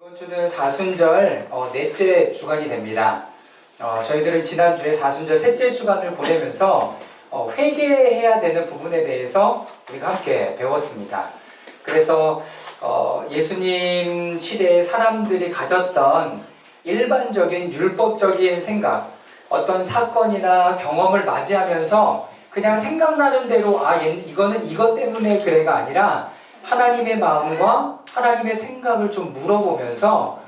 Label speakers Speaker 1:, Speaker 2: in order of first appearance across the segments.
Speaker 1: 이번 주는 사순절 넷째 주간이 됩니다. 저희들은 지난주에 사순절 셋째 주간을 보내면서 회개해야 되는 부분에 대해서 우리가 함께 배웠습니다. 그래서 예수님 시대의 사람들이 가졌던 일반적인 율법적인 생각, 어떤 사건이나 경험을 맞이하면서 그냥 생각나는 대로 이거는 이것 때문에 그래가 아니라 하나님의 마음과 하나님의 생각을 좀 물어보면서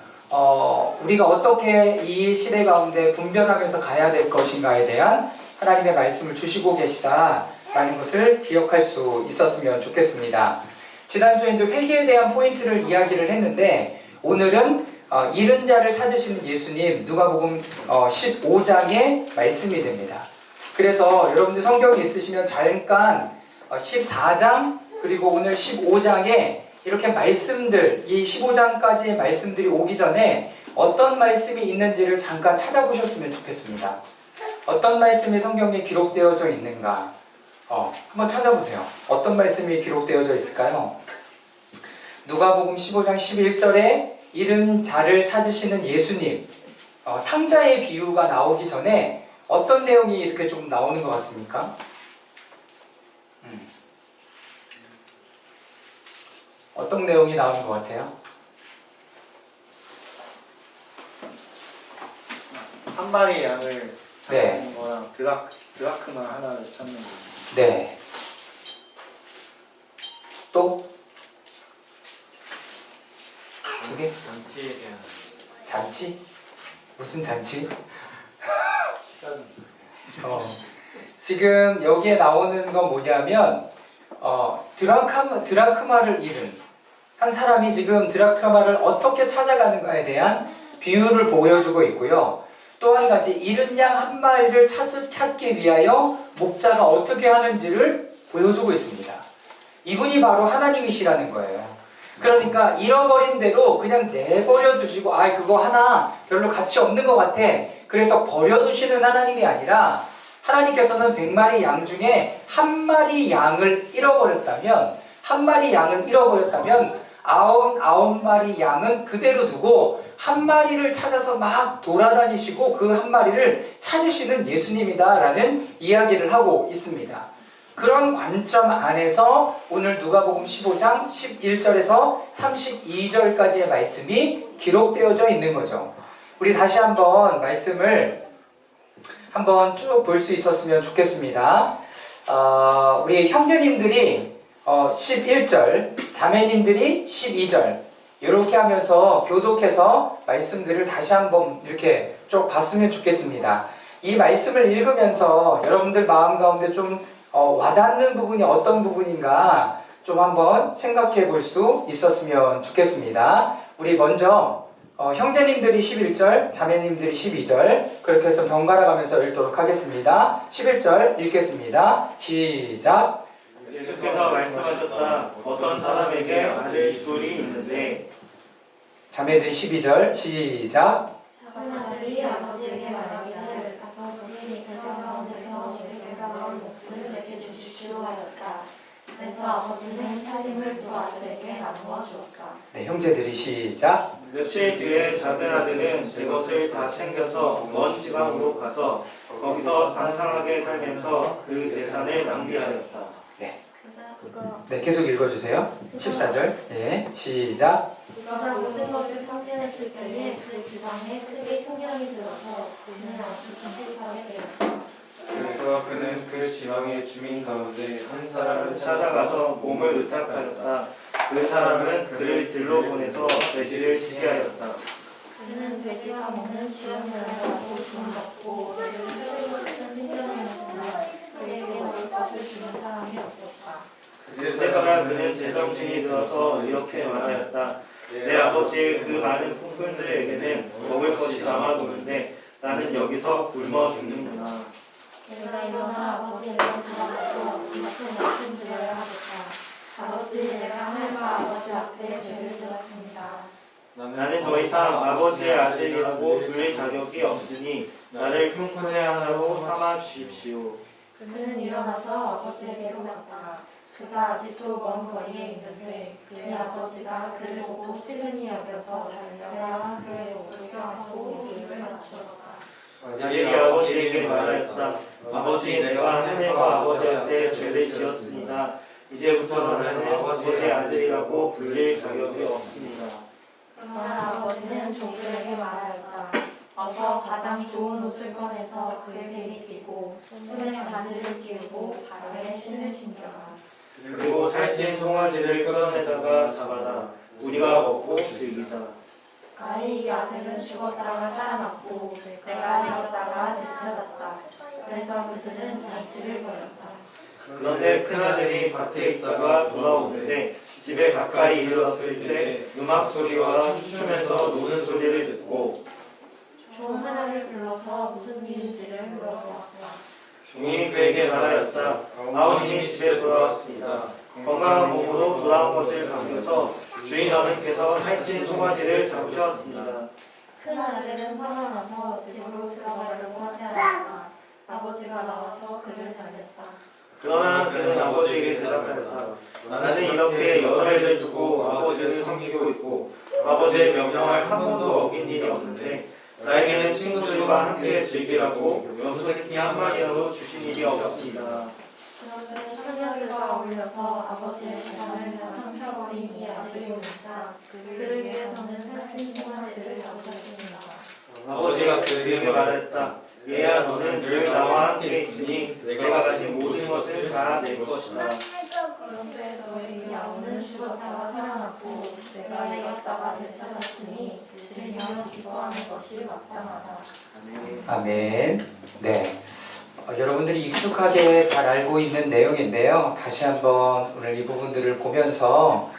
Speaker 1: 우리가 어떻게 이 시대 가운데 분별하면서 가야 될 것인가에 대한 하나님의 말씀을 주시고 계시다라는 것을 기억할 수 있었으면 좋겠습니다. 지난주에 이제 회개에 대한 포인트를 이야기를 했는데 오늘은 잃은 자를 찾으시는 예수님 누가복음 15장의 말씀이 됩니다. 그래서 여러분들 성경이 있으시면 잠깐 14장 그리고 오늘 15장에 이렇게 말씀들, 이 15장까지의 말씀들이 오기 전에 어떤 말씀이 있는지를 잠깐 찾아보셨으면 좋겠습니다. 어떤 말씀이 성경에 기록되어져 있는가? 한번 찾아보세요. 어떤 말씀이 기록되어져 있을까요? 누가복음 15장 11절에 잃은 자를 찾으시는 예수님, 탕자의 비유가 나오기 전에 어떤 내용이 이렇게 좀 나오는 것 같습니까? 어떤 내용이 나오는 것 같아요?
Speaker 2: 한 마리 양을 찾는
Speaker 1: 네.
Speaker 2: 거랑 드라크마 하나를 찾는 거.
Speaker 1: 네. 또? 두 개?
Speaker 3: 잔치에 대한
Speaker 1: 잔치? 무슨 잔치?
Speaker 3: 식사는
Speaker 1: 지금 여기에 나오는 건 뭐냐면 드라크마를 잃은 한 사람이 지금 드라크마를 어떻게 찾아가는가에 대한 비유를 보여주고 있고요. 또 한 가지 잃은 양 한 마리를 찾기 위하여 목자가 어떻게 하는지를 보여주고 있습니다. 이분이 바로 하나님이시라는 거예요. 그러니까 잃어버린 대로 그냥 내버려 두시고 그거 하나 별로 가치 없는 것 같아. 그래서 버려두시는 하나님이 아니라 하나님께서는 100마리 양 중에 한 마리 양을 잃어버렸다면 99마리 양은 그대로 두고 한 마리를 찾아서 막 돌아다니시고 그 한 마리를 찾으시는 예수님이다라는 이야기를 하고 있습니다. 그런 관점 안에서 오늘 누가복음 15장 11절에서 32절까지의 말씀이 기록되어져 있는 거죠. 우리 다시 한번 말씀을 한번 쭉 볼 수 있었으면 좋겠습니다. 우리 형제님들이 11절, 자매님들이 12절 이렇게 하면서 교독해서 말씀들을 다시 한번 이렇게 쭉 봤으면 좋겠습니다. 이 말씀을 읽으면서 여러분들 마음 가운데 좀 와닿는 부분이 어떤 부분인가 좀 한번 생각해 볼 수 있었으면 좋겠습니다. 우리 먼저 형제님들이 11절, 자매님들이 12절 그렇게 해서 번갈아 가면서 읽도록 하겠습니다. 11절 읽겠습니다. 시작.
Speaker 2: 예수께서 말씀하셨다. 어떤 사람에게 아들 둘이 있는데
Speaker 1: 자매들이 12절 시작.
Speaker 4: 작은 아들이 아버지에게 말하기를 아버지 그 성 가운데서 내게 남은 몫을 내게 주십시오 하였다. 그래서 아버지는 살림을 두 아들에게 나누어 주었다.
Speaker 1: 네, 형제들이 시작.
Speaker 2: 며칠 뒤에 작은 아들은 제 것을 다 챙겨서 먼 지방으로 가서 거기서 방탕하게 살면서 그 재산을 낭비하였다.
Speaker 1: 네, 계속 읽어주세요. 14절. 네, 시작.
Speaker 4: 그가 모든 것을 탕진했을 때에 그 지방에 크게 흉년이 들어서 그는 아주 기습하게 되었다.
Speaker 3: 그래서 그는 그 지방의 주민 가운데 한 사람을
Speaker 2: 찾아가서 몸을 의탁하였다. 그 사람은 그를 들로 보내서 돼지를 치게 하였다.
Speaker 4: 그는 돼지가 먹는 수염을 가고 좀 먹고 그를 살리고 싶은 신경이었으나 그에게 먹을 것을 주는 사람이 없었다.
Speaker 2: 그때서야 그는 제정신이 들어서 이렇게 말하였다. 내 아버지의 그 많은 품꾼들에게는 먹을 것이 남아도는데 나는 여기서 굶어 죽는구나.
Speaker 4: 내가 일어나 아버지에게 돌아가서 이렇게 말씀드려야 하겠다. 아버지, 내가 하늘과 아버지 앞에 죄를 지었습니다.
Speaker 2: 나는 더 이상 아버지의 아들이라고 부를 자격이 없으니 나를 품꾼의 하나로 삼아 주십시오.
Speaker 4: 그는 일어나서 아버지에게로 갔다. 그가 아직도 먼 거리에 있는데 그의 아버지가 그를 보고 측은히 여겨서 달려가 그의 옷을 껴안고 입을 맞추었다.
Speaker 2: 아들이 아버지에게 말하였다. 아버지, 내가 하늘과 아버지한테 죄를 지었습니다. 이제부터 나는 아버지의 아들이라고 불릴 자격이 없습니다.
Speaker 4: 그러나 아버지는 종들에게 말하였다. 어서 가장 좋은 옷을 꺼내서 그에게 입히고 손에 바지를 끼우고 발에 신을 신겨라.
Speaker 2: 그리고 살찐 송아지를 끌어내다가 잡아라. 우리가 먹고 즐기자.
Speaker 4: 아이 아들은 죽었다가 살아났고 내가 잃었다가 되찾았다. 그래서 그들은 잔치를 벌였다.
Speaker 2: 그런데 큰아들이 밭에 있다가 돌아오는데 집에 가까이 이르렀을 때 음악 소리와 춤추면서 노는 소리를 듣고
Speaker 4: 종 하나를 불러서 무슨 일인지를 물어보았다.
Speaker 2: 종이 그에게 말하였다. 아버님이 집에 돌아왔습니다. 건강한 몸으로 돌아온 것을 감겨서 주인 어른께서 살찐 송아지를 잡으셨습니다.
Speaker 4: 큰 아들은 화가 나서 집으로 들어가려고 하지 않았다. 아버지가 나와서 그를 달랬다.
Speaker 2: 그러나 그는 아버지에게 대답하였다. 나는 이렇게 여러 해를 두고 아버지를 섬기고 있고 아버지의 명령을 한 번도 어긴 일이 없는데 나에게는 친구들과 함께 즐기라고 염소새끼 한 마리라도 주신 일이 없습니다.
Speaker 4: 그런데 처녀들과 어울려서 아버지의 재산을 삼켜버린 이 아들이 오니까 그를 위해서는 살찐 송아지를 잡으셨습니다.
Speaker 2: 아버지가 그에게 말했다. 얘야, 너는 늘 나와 함께 있으니 내가 가진 모든 것을 다 내 것이다.
Speaker 4: 그런데 너의 야곱은 죽었다가 살아났고 내가 잃었다가 되찾았으니 즐기며 기뻐하는 것이 마땅하다.
Speaker 1: 아멘. 네. 여러분들이 익숙하게 잘 알고 있는 내용인데요. 다시 한번 오늘 이 부분들을 보면서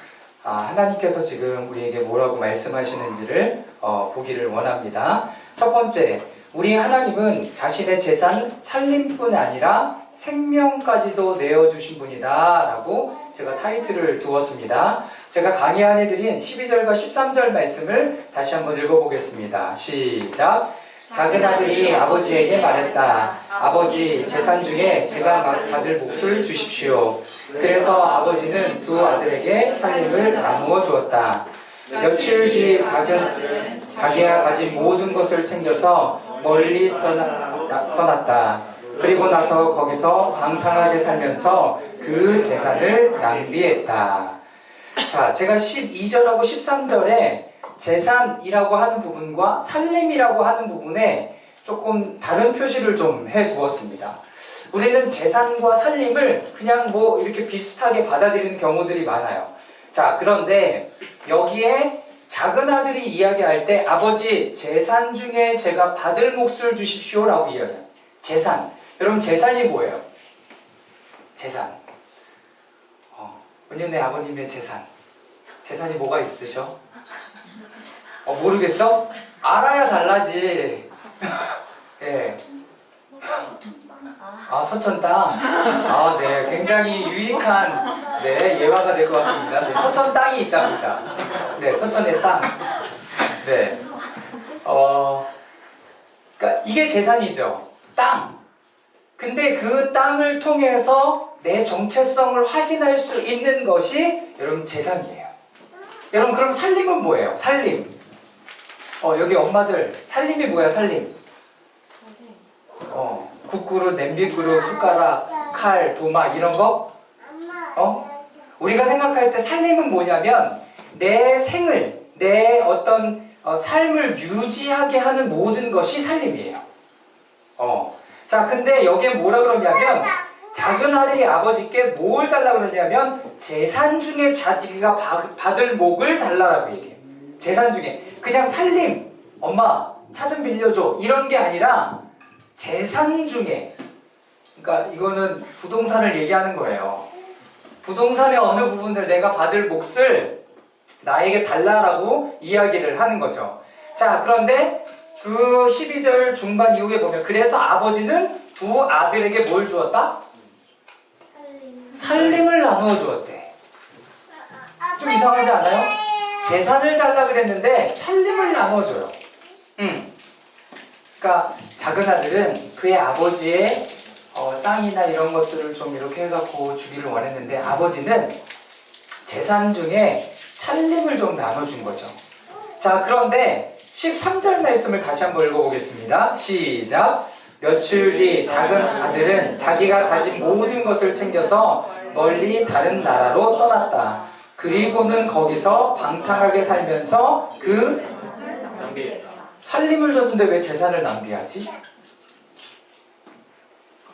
Speaker 1: 하나님께서 지금 우리에게 뭐라고 말씀하시는지를 보기를 원합니다. 첫 번째, 우리 하나님은 자신의 재산 살림뿐 아니라 생명까지도 내어주신 분이다 라고 제가 타이틀을 두었습니다. 제가 강의 안에 드린 12절과 13절 말씀을 다시 한번 읽어보겠습니다. 시작. 작은 아들이 아버지에게 말했다. 아버지, 재산 중에 제가 받을 몫을 주십시오. 그래서 아버지는 두 아들에게 살림을 나누어 주었다. 며칠 뒤 자기가 가진 모든 것을 챙겨서 멀리 떠났다. 그리고 나서 거기서 방탕하게 살면서 그 재산을 낭비했다. 자, 제가 12절하고 13절에 재산이라고 하는 부분과 살림이라고 하는 부분에 조금 다른 표시를 좀 해두었습니다. 우리는 재산과 살림을 그냥 뭐 이렇게 비슷하게 받아들이는 경우들이 많아요. 자, 그런데 여기에 작은 아들이 이야기할 때 아버지, 재산 중에 제가 받을 몫을 주십시오 라고 이야기해요. 재산. 여러분, 재산이 뭐예요? 재산. 은연의 아버님의 재산. 재산이 뭐가 있으셔? 모르겠어? 알아야 달라지. 예. 서천 땅. 네. 굉장히 유익한, 네, 예화가 될 것 같습니다. 네, 서천 땅이 있답니다. 네, 서천의 땅. 네. 그러니까 이게 재산이죠. 땅. 근데 그 땅을 통해서 내 정체성을 확인할 수 있는 것이 여러분 재산이에요. 여러분, 그럼 살림은 뭐예요? 살림. 여기 엄마들, 살림이 뭐야, 살림? 국그릇, 냄비그릇, 숟가락, 칼, 도마, 이런 거? 우리가 생각할 때 살림은 뭐냐면, 내 생을, 내 어떤 삶을 유지하게 하는 모든 것이 살림이에요. 자, 근데 여기에 뭐라 그러냐면, 작은 아들이 아버지께 뭘 달라고 그러냐면, 재산 중에 자기가 받을 몫을 달라고 얘기해요. 재산 중에. 그냥 살림, 엄마, 차 좀 빌려줘. 이런 게 아니라, 재산 중에. 그러니까 이거는 부동산을 얘기하는 거예요. 부동산의 어느 부분을 내가 받을 몫을 나에게 달라라고 이야기를 하는 거죠. 자, 그런데 그 12절 중반 이후에 보면, 그래서 아버지는 두 아들에게 뭘 주었다? 살림을 나누어 주었대. 좀 이상하지 않아요? 재산을 달라 그랬는데 살림을 나누어 줘요. 그러니까 작은 아들은 그의 아버지의 땅이나 이런 것들을 좀 이렇게 해갖고 주기를 원했는데 아버지는 재산 중에 살림을 좀 나눠준 거죠. 자, 그런데 13절 말씀을 다시 한번 읽어보겠습니다. 시작. 며칠 뒤 작은 아들은 자기가 가진 모든 것을 챙겨서 멀리 다른 나라로 떠났다. 그리고는 거기서 방탕하게 살면서 그
Speaker 2: 낭비했다.
Speaker 1: 살림을 줬는데 왜 재산을 낭비하지?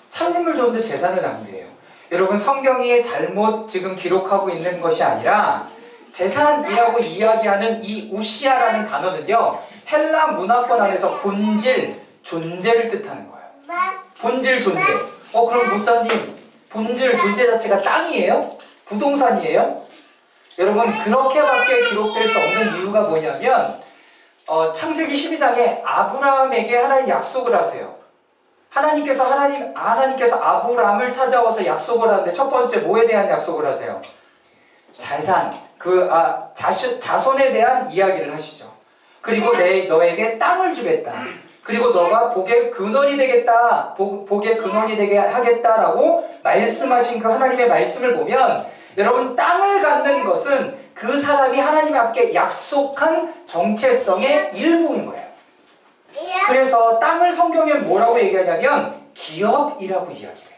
Speaker 1: 살림을 줬는데 재산을 낭비해요. 여러분, 성경이 잘못 지금 기록하고 있는 것이 아니라 재산이라고 이야기하는 이 우시아라는 단어는요, 헬라 문화권 안에서 본질, 존재를 뜻하는 거예요. 본질, 존재. 그럼 목사님, 본질, 존재 자체가 땅이에요? 부동산이에요? 여러분, 그렇게밖에 기록될 수 없는 이유가 뭐냐면 창세기 12장에 아브라함에게 하나님 약속을 하세요. 하나님께서 아브라함을 찾아와서 약속을 하는데 첫 번째 뭐에 대한 약속을 하세요? 재산, 자손에 대한 이야기를 하시죠. 그리고 너에게 땅을 주겠다. 그리고 너가 복의 근원이 되겠다. 복의 근원이 되게 하겠다라고 말씀하신 그 하나님의 말씀을 보면 여러분, 땅을 갖는 것은 그 사람이 하나님 앞에 약속한 정체성의 일부인 거예요. 그래서 땅을 성경에 뭐라고 얘기하냐면 기업이라고 이야기해요.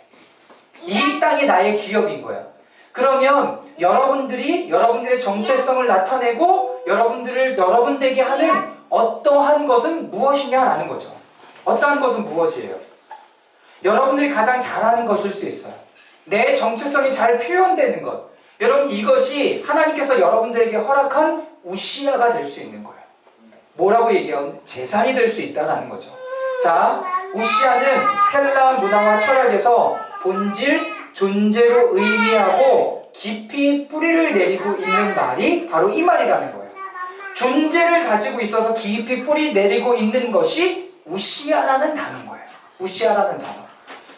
Speaker 1: 이 땅이 나의 기업인 거예요. 그러면 여러분들의 정체성을 나타내고 여러분들에게 하는 어떠한 것은 무엇이냐라는 거죠. 어떠한 것은 무엇이에요? 여러분들이 가장 잘하는 것일 수 있어요. 내 정체성이 잘 표현되는 것. 여러분, 이것이 하나님께서 여러분들에게 허락한 우시아가 될 수 있는 거예요. 뭐라고 얘기하면 재산이 될 수 있다는 거죠. 자, 우시아는 헬라 문화와 철학에서 본질, 존재로 의미하고 깊이 뿌리를 내리고 있는 말이 바로 이 말이라는 거예요. 존재를 가지고 있어서 깊이 뿌리 내리고 있는 것이 우시아라는 단어인 거예요. 우시아라는 단어.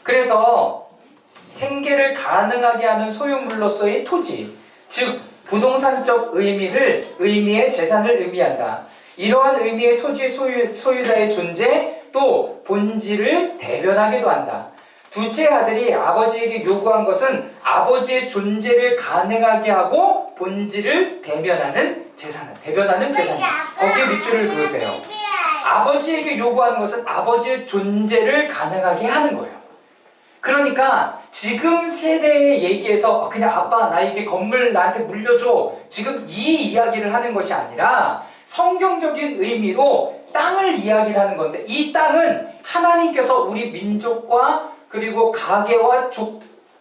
Speaker 1: 그래서 생계를 가능하게 하는 소유물로서의 토지, 즉 부동산적 의미의 재산을 의미한다. 이러한 의미의 토지 소유자의 존재, 또 본질을 대변하기도 한다. 둘째 아들이 아버지에게 요구한 것은 아버지의 존재를 가능하게 하고 본질을 대변하는 재산. 거기에 밑줄을 그으세요. 아버지에게 요구하는 것은 아버지의 존재를 가능하게 하는 거예요. 그러니까 지금 세대의 얘기에서 그냥 아빠 나에게 건물 나한테 물려줘, 지금 이 이야기를 하는 것이 아니라 성경적인 의미로 땅을 이야기를 하는 건데, 이 땅은 하나님께서 우리 민족과 그리고 가계와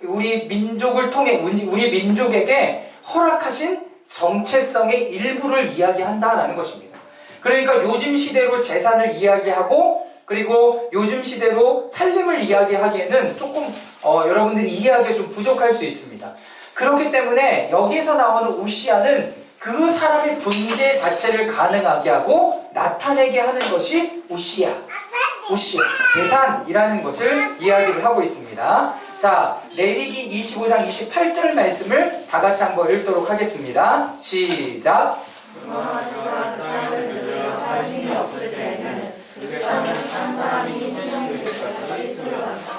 Speaker 1: 우리 민족을 통해 우리 민족에게 허락하신 정체성의 일부를 이야기한다라는 것입니다. 그러니까 요즘 시대로 재산을 이야기하고 그리고 요즘 시대로 살림을 이야기하기에는 조금 여러분들이 이해하기가 좀 부족할 수 있습니다. 그렇기 때문에 여기에서 나오는 우시아는 그 사람의 존재 자체를 가능하게 하고 나타내게 하는 것이 우시아, 재산이라는 것을 이야기를 하고 있습니다. 자, 레위기 25장 28절 말씀을 다 같이 한번 읽도록 하겠습니다. 시작.
Speaker 4: 살림이 없을 때에는 그 땅은 한 사람이 1년이 될 때까지 소유한다.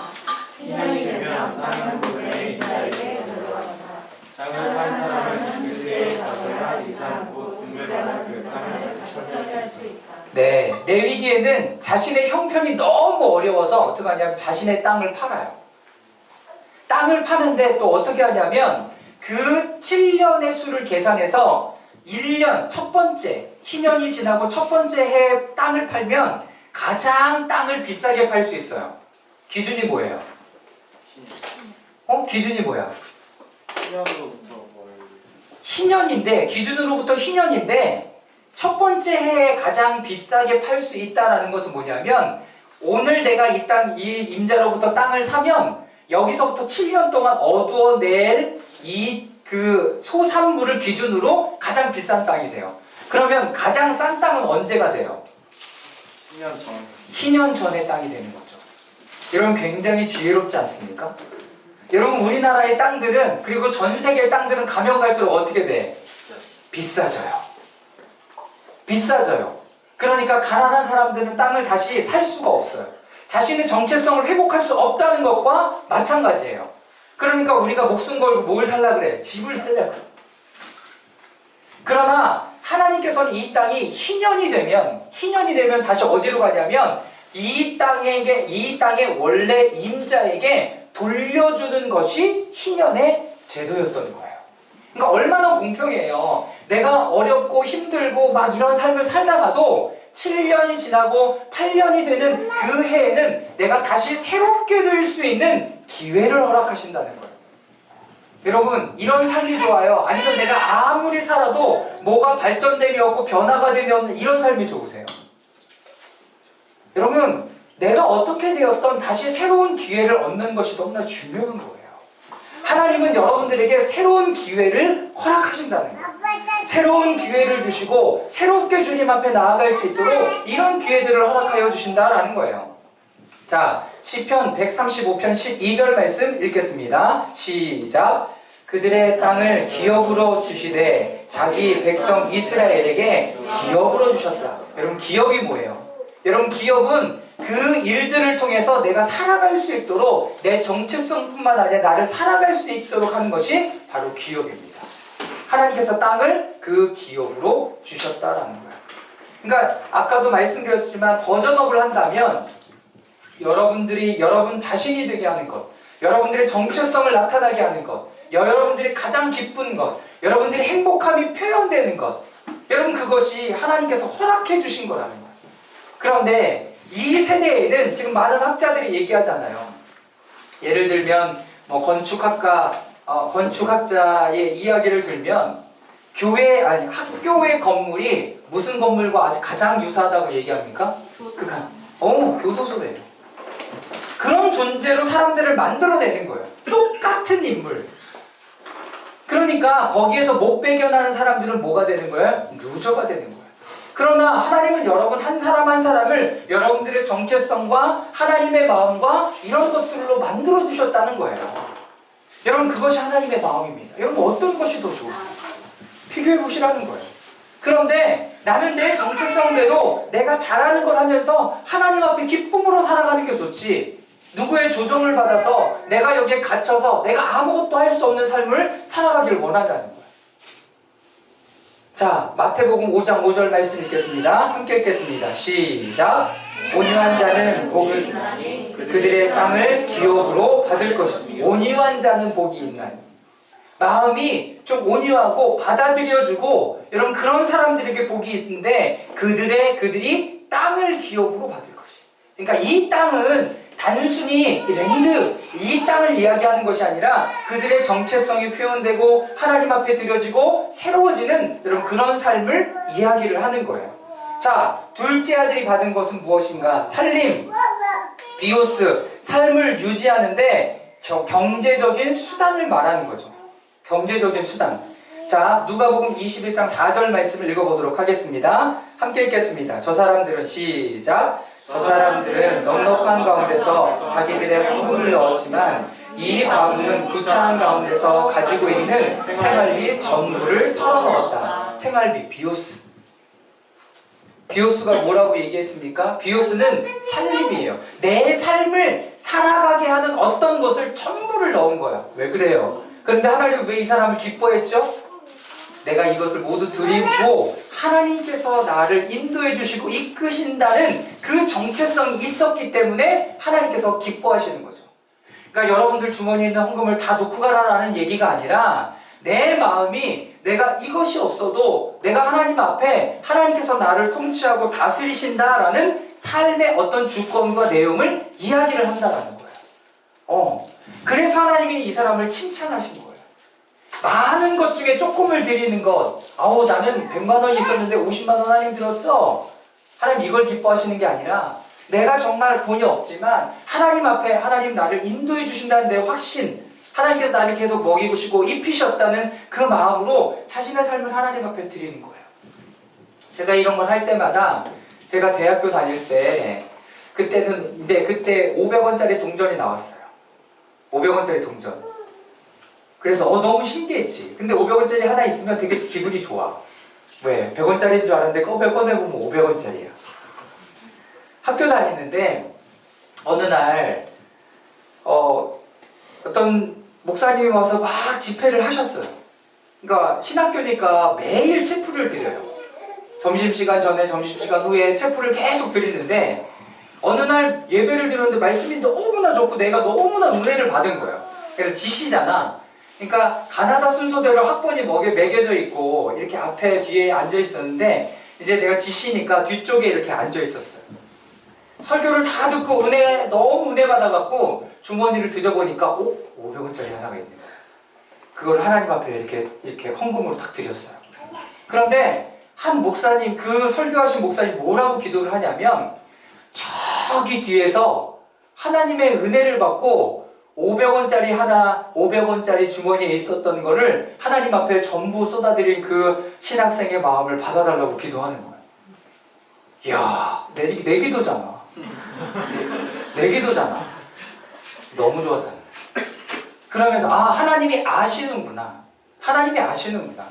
Speaker 4: 1년이 되면 땅은 본래의 이자에게 돌아간다.
Speaker 3: 땅을 한 사람은 그때에 가서야 이상 곧 분배받은 그 땅을
Speaker 4: 차지할 수 있다.
Speaker 1: 네, 레위기에는 자신의 형편이 너무 어려워서 어떻게 하냐면 자신의 땅을 팔아요. 땅을 파는데 또 어떻게 하냐면 그 7년의 수를 계산해서 1년 첫 번째 희년이 지나고 첫 번째 해에 땅을 팔면 가장 땅을 비싸게 팔 수 있어요. 기준이 뭐예요? 기준이 뭐야?
Speaker 2: 1년으로부터
Speaker 1: 희년인데, 기준으로부터 희년인데 첫 번째 해에 가장 비싸게 팔 수 있다는 것은 뭐냐면, 오늘 내가 이 임자로부터 땅을 사면 여기서부터 7년 동안 얻어낼 그 소산물을 기준으로 가장 비싼 땅이 돼요. 그러면 가장 싼 땅은 언제가 돼요?
Speaker 2: 2년 전.
Speaker 1: 희년 전의 땅이 되는 거죠. 여러분, 굉장히 지혜롭지 않습니까? 여러분, 우리나라의 땅들은, 그리고 전 세계의 땅들은 가면 갈수록 어떻게 돼? 비싸져요. 그러니까 가난한 사람들은 땅을 다시 살 수가 없어요. 자신의 정체성을 회복할 수 없다는 것과 마찬가지예요. 그러니까 우리가 목숨 걸고 뭘 살라 그래? 집을 살라 그래. 그러나 하나님께서는 이 땅이 희년이 되면 다시 어디로 가냐면 이 땅의 원래 임자에게 돌려주는 것이 희년의 제도였던 거예요. 그러니까 얼마나 공평해요. 내가 어렵고 힘들고 막 이런 삶을 살다가도 7년이 지나고 8년이 되는 그 해에는 내가 다시 새롭게 될 수 있는 기회를 허락하신다는 거예요. 여러분, 이런 삶이 좋아요? 아니면 내가 아무리 살아도 뭐가 발전됨이 없고 변화가 됨이 없는 이런 삶이 좋으세요? 여러분, 내가 어떻게 되었던 다시 새로운 기회를 얻는 것이 너무나 중요한 거예요. 하나님은 여러분들에게 새로운 기회를 허락하신다는 거예요. 새로운 기회를 주시고 새롭게 주님 앞에 나아갈 수 있도록 이런 기회들을 허락하여 주신다라는 거예요. 자, 시편 135편 12절 말씀 읽겠습니다. 시작. 그들의 땅을 기업으로 주시되 자기 백성 이스라엘에게 기업으로 주셨다. 여러분, 기업이 뭐예요? 여러분, 기업은 그 일들을 통해서 내가 살아갈 수 있도록 내 정체성뿐만 아니라 나를 살아갈 수 있도록 하는 것이 바로 기업입니다. 하나님께서 땅을 그 기업으로 주셨다라는 거예요. 그러니까 아까도 말씀드렸지만 버전업을 한다면 여러분 자신이 되게 하는 것, 여러분들의 정체성을 나타나게 하는 것, 여러분들이 가장 기쁜 것, 여러분들이 행복함이 표현되는 것, 여러분 그것이 하나님께서 허락해 주신 거라는 거예요. 그런데 이 세대에는 지금 많은 학자들이 얘기하잖아요. 예를 들면 뭐 건축학자의 이야기를 들면 학교의 건물이 무슨 건물과 가장 유사하다고 얘기합니까? 교도소래요. 그런 존재로 사람들을 만들어내는 거예요. 똑같은 인물. 그러니까 거기에서 못 배겨나는 사람들은 뭐가 되는 거예요? 루저가 되는 거예요. 그러나 하나님은 여러분 한 사람 한 사람을 여러분들의 정체성과 하나님의 마음과 이런 것들로 만들어주셨다는 거예요. 여러분 그것이 하나님의 마음입니다. 여러분 어떤 것이 더 좋으세요? 비교해보시라는 거예요. 그런데 나는 내 정체성대로 내가 잘하는 걸 하면서 하나님 앞에 기쁨으로 살아가는 게 좋지, 누구의 조종을 받아서 내가 여기에 갇혀서 내가 아무것도 할 수 없는 삶을 살아가길 원한다는 거예요. 자, 마태복음 5장 5절 말씀 읽겠습니다. 함께 읽겠습니다. 시작. 온유한 자는 복을 그들의 땅을 기업으로 받을 것이다. 온유한 자는 복이 있나니. 마음이 좀 온유하고 받아들여주고 여러분 그런 사람들에게 복이 있는데 그들이 땅을 기업으로 받을 것이. 그러니까 이 땅은 단순히 랜드, 이 땅을 이야기하는 것이 아니라 그들의 정체성이 표현되고 하나님 앞에 드려지고 새로워지는 여러분 그런 삶을 이야기를 하는 거예요. 자, 둘째 아들이 받은 것은 무엇인가? 살림, 비오스, 삶을 유지하는데 경제적인 수단을 말하는 거죠. 경제적인 수단. 자, 누가복음 21장 4절 말씀을 읽어보도록 하겠습니다. 함께 읽겠습니다. 저 사람들은 시작. 저 사람들은 넉넉한 가운데서 자기들의 헌금을 넣었지만 이 과부는 구차한 가운데서 가지고 있는 생활비 전부를 털어넣었다. 생활비, 비오스. 비오스가 뭐라고 얘기했습니까? 비오스는 살림이에요. 내 삶을 살아가게 하는 어떤 것을 전부를 넣은 거야. 왜 그래요? 그런데 하나님은 왜 이 사람을 기뻐했죠? 내가 이것을 모두 드리고 하나님께서 나를 인도해 주시고 이끄신다는 그 정체성이 있었기 때문에 하나님께서 기뻐하시는 거죠. 그러니까 여러분들 주머니에 있는 헌금을 다 놓고 가라라는 얘기가 아니라 내 마음이 내가 이것이 없어도 내가 하나님 앞에 하나님께서 나를 통치하고 다스리신다라는 삶의 어떤 주권과 내용을 이야기를 한다라는 거예요. 그래서 하나님이 이 사람을 칭찬하신 거예요. 많은 것 중에 조금을 드리는 것. 나는 100만 원이 있었는데 50만 원 하나님 들었어. 하나님 이걸 기뻐하시는 게 아니라 내가 정말 돈이 없지만 하나님 앞에 하나님 나를 인도해 주신다는 데 확신, 하나님께서 나를 계속 먹이시고 입히셨다는 그 마음으로 자신의 삶을 하나님 앞에 드리는 거예요. 제가 이런 걸 할 때마다 제가 대학교 다닐 때 그때 500원짜리 동전이 나왔어요. 500원짜리 동전. 그래서 너무 신기했지. 근데 500원짜리 하나 있으면 되게 기분이 좋아. 왜? 100원짜리인 줄 알았는데 꺼내보면 500원짜리야. 학교 다니는데 어느 날 어떤 목사님이 와서 막 집회를 하셨어요. 그러니까 신학교니까 매일 체프를 드려요. 점심시간 전에, 점심시간 후에 체프를 계속 드리는데 어느 날 예배를 드렸는데 말씀이 너무나 좋고 내가 너무나 은혜를 받은 거예요. 그래서 지시잖아. 그러니까 가나다 순서대로 학번이 매겨져 있고 이렇게 앞에 뒤에 앉아 있었는데 이제 내가 지시니까 뒤쪽에 이렇게 앉아 있었어요. 설교를 다 듣고 너무 은혜 받아갖고 주머니를 뒤져보니까 500원짜리 하나가 있는 거예요. 그걸 하나님 앞에 이렇게 헌금으로 딱 드렸어요. 그런데 한 목사님, 그 설교하신 목사님 뭐라고 기도를 하냐면 저기 뒤에서 하나님의 은혜를 받고 500원짜리 주머니에 있었던 거를 하나님 앞에 전부 쏟아드린 그 신학생의 마음을 받아달라고 기도하는 거예요. 이야, 내 기도잖아. 내 기도잖아. 너무 좋았다. 그러면서 하나님이 아시는구나. 하나님이 아시는구나.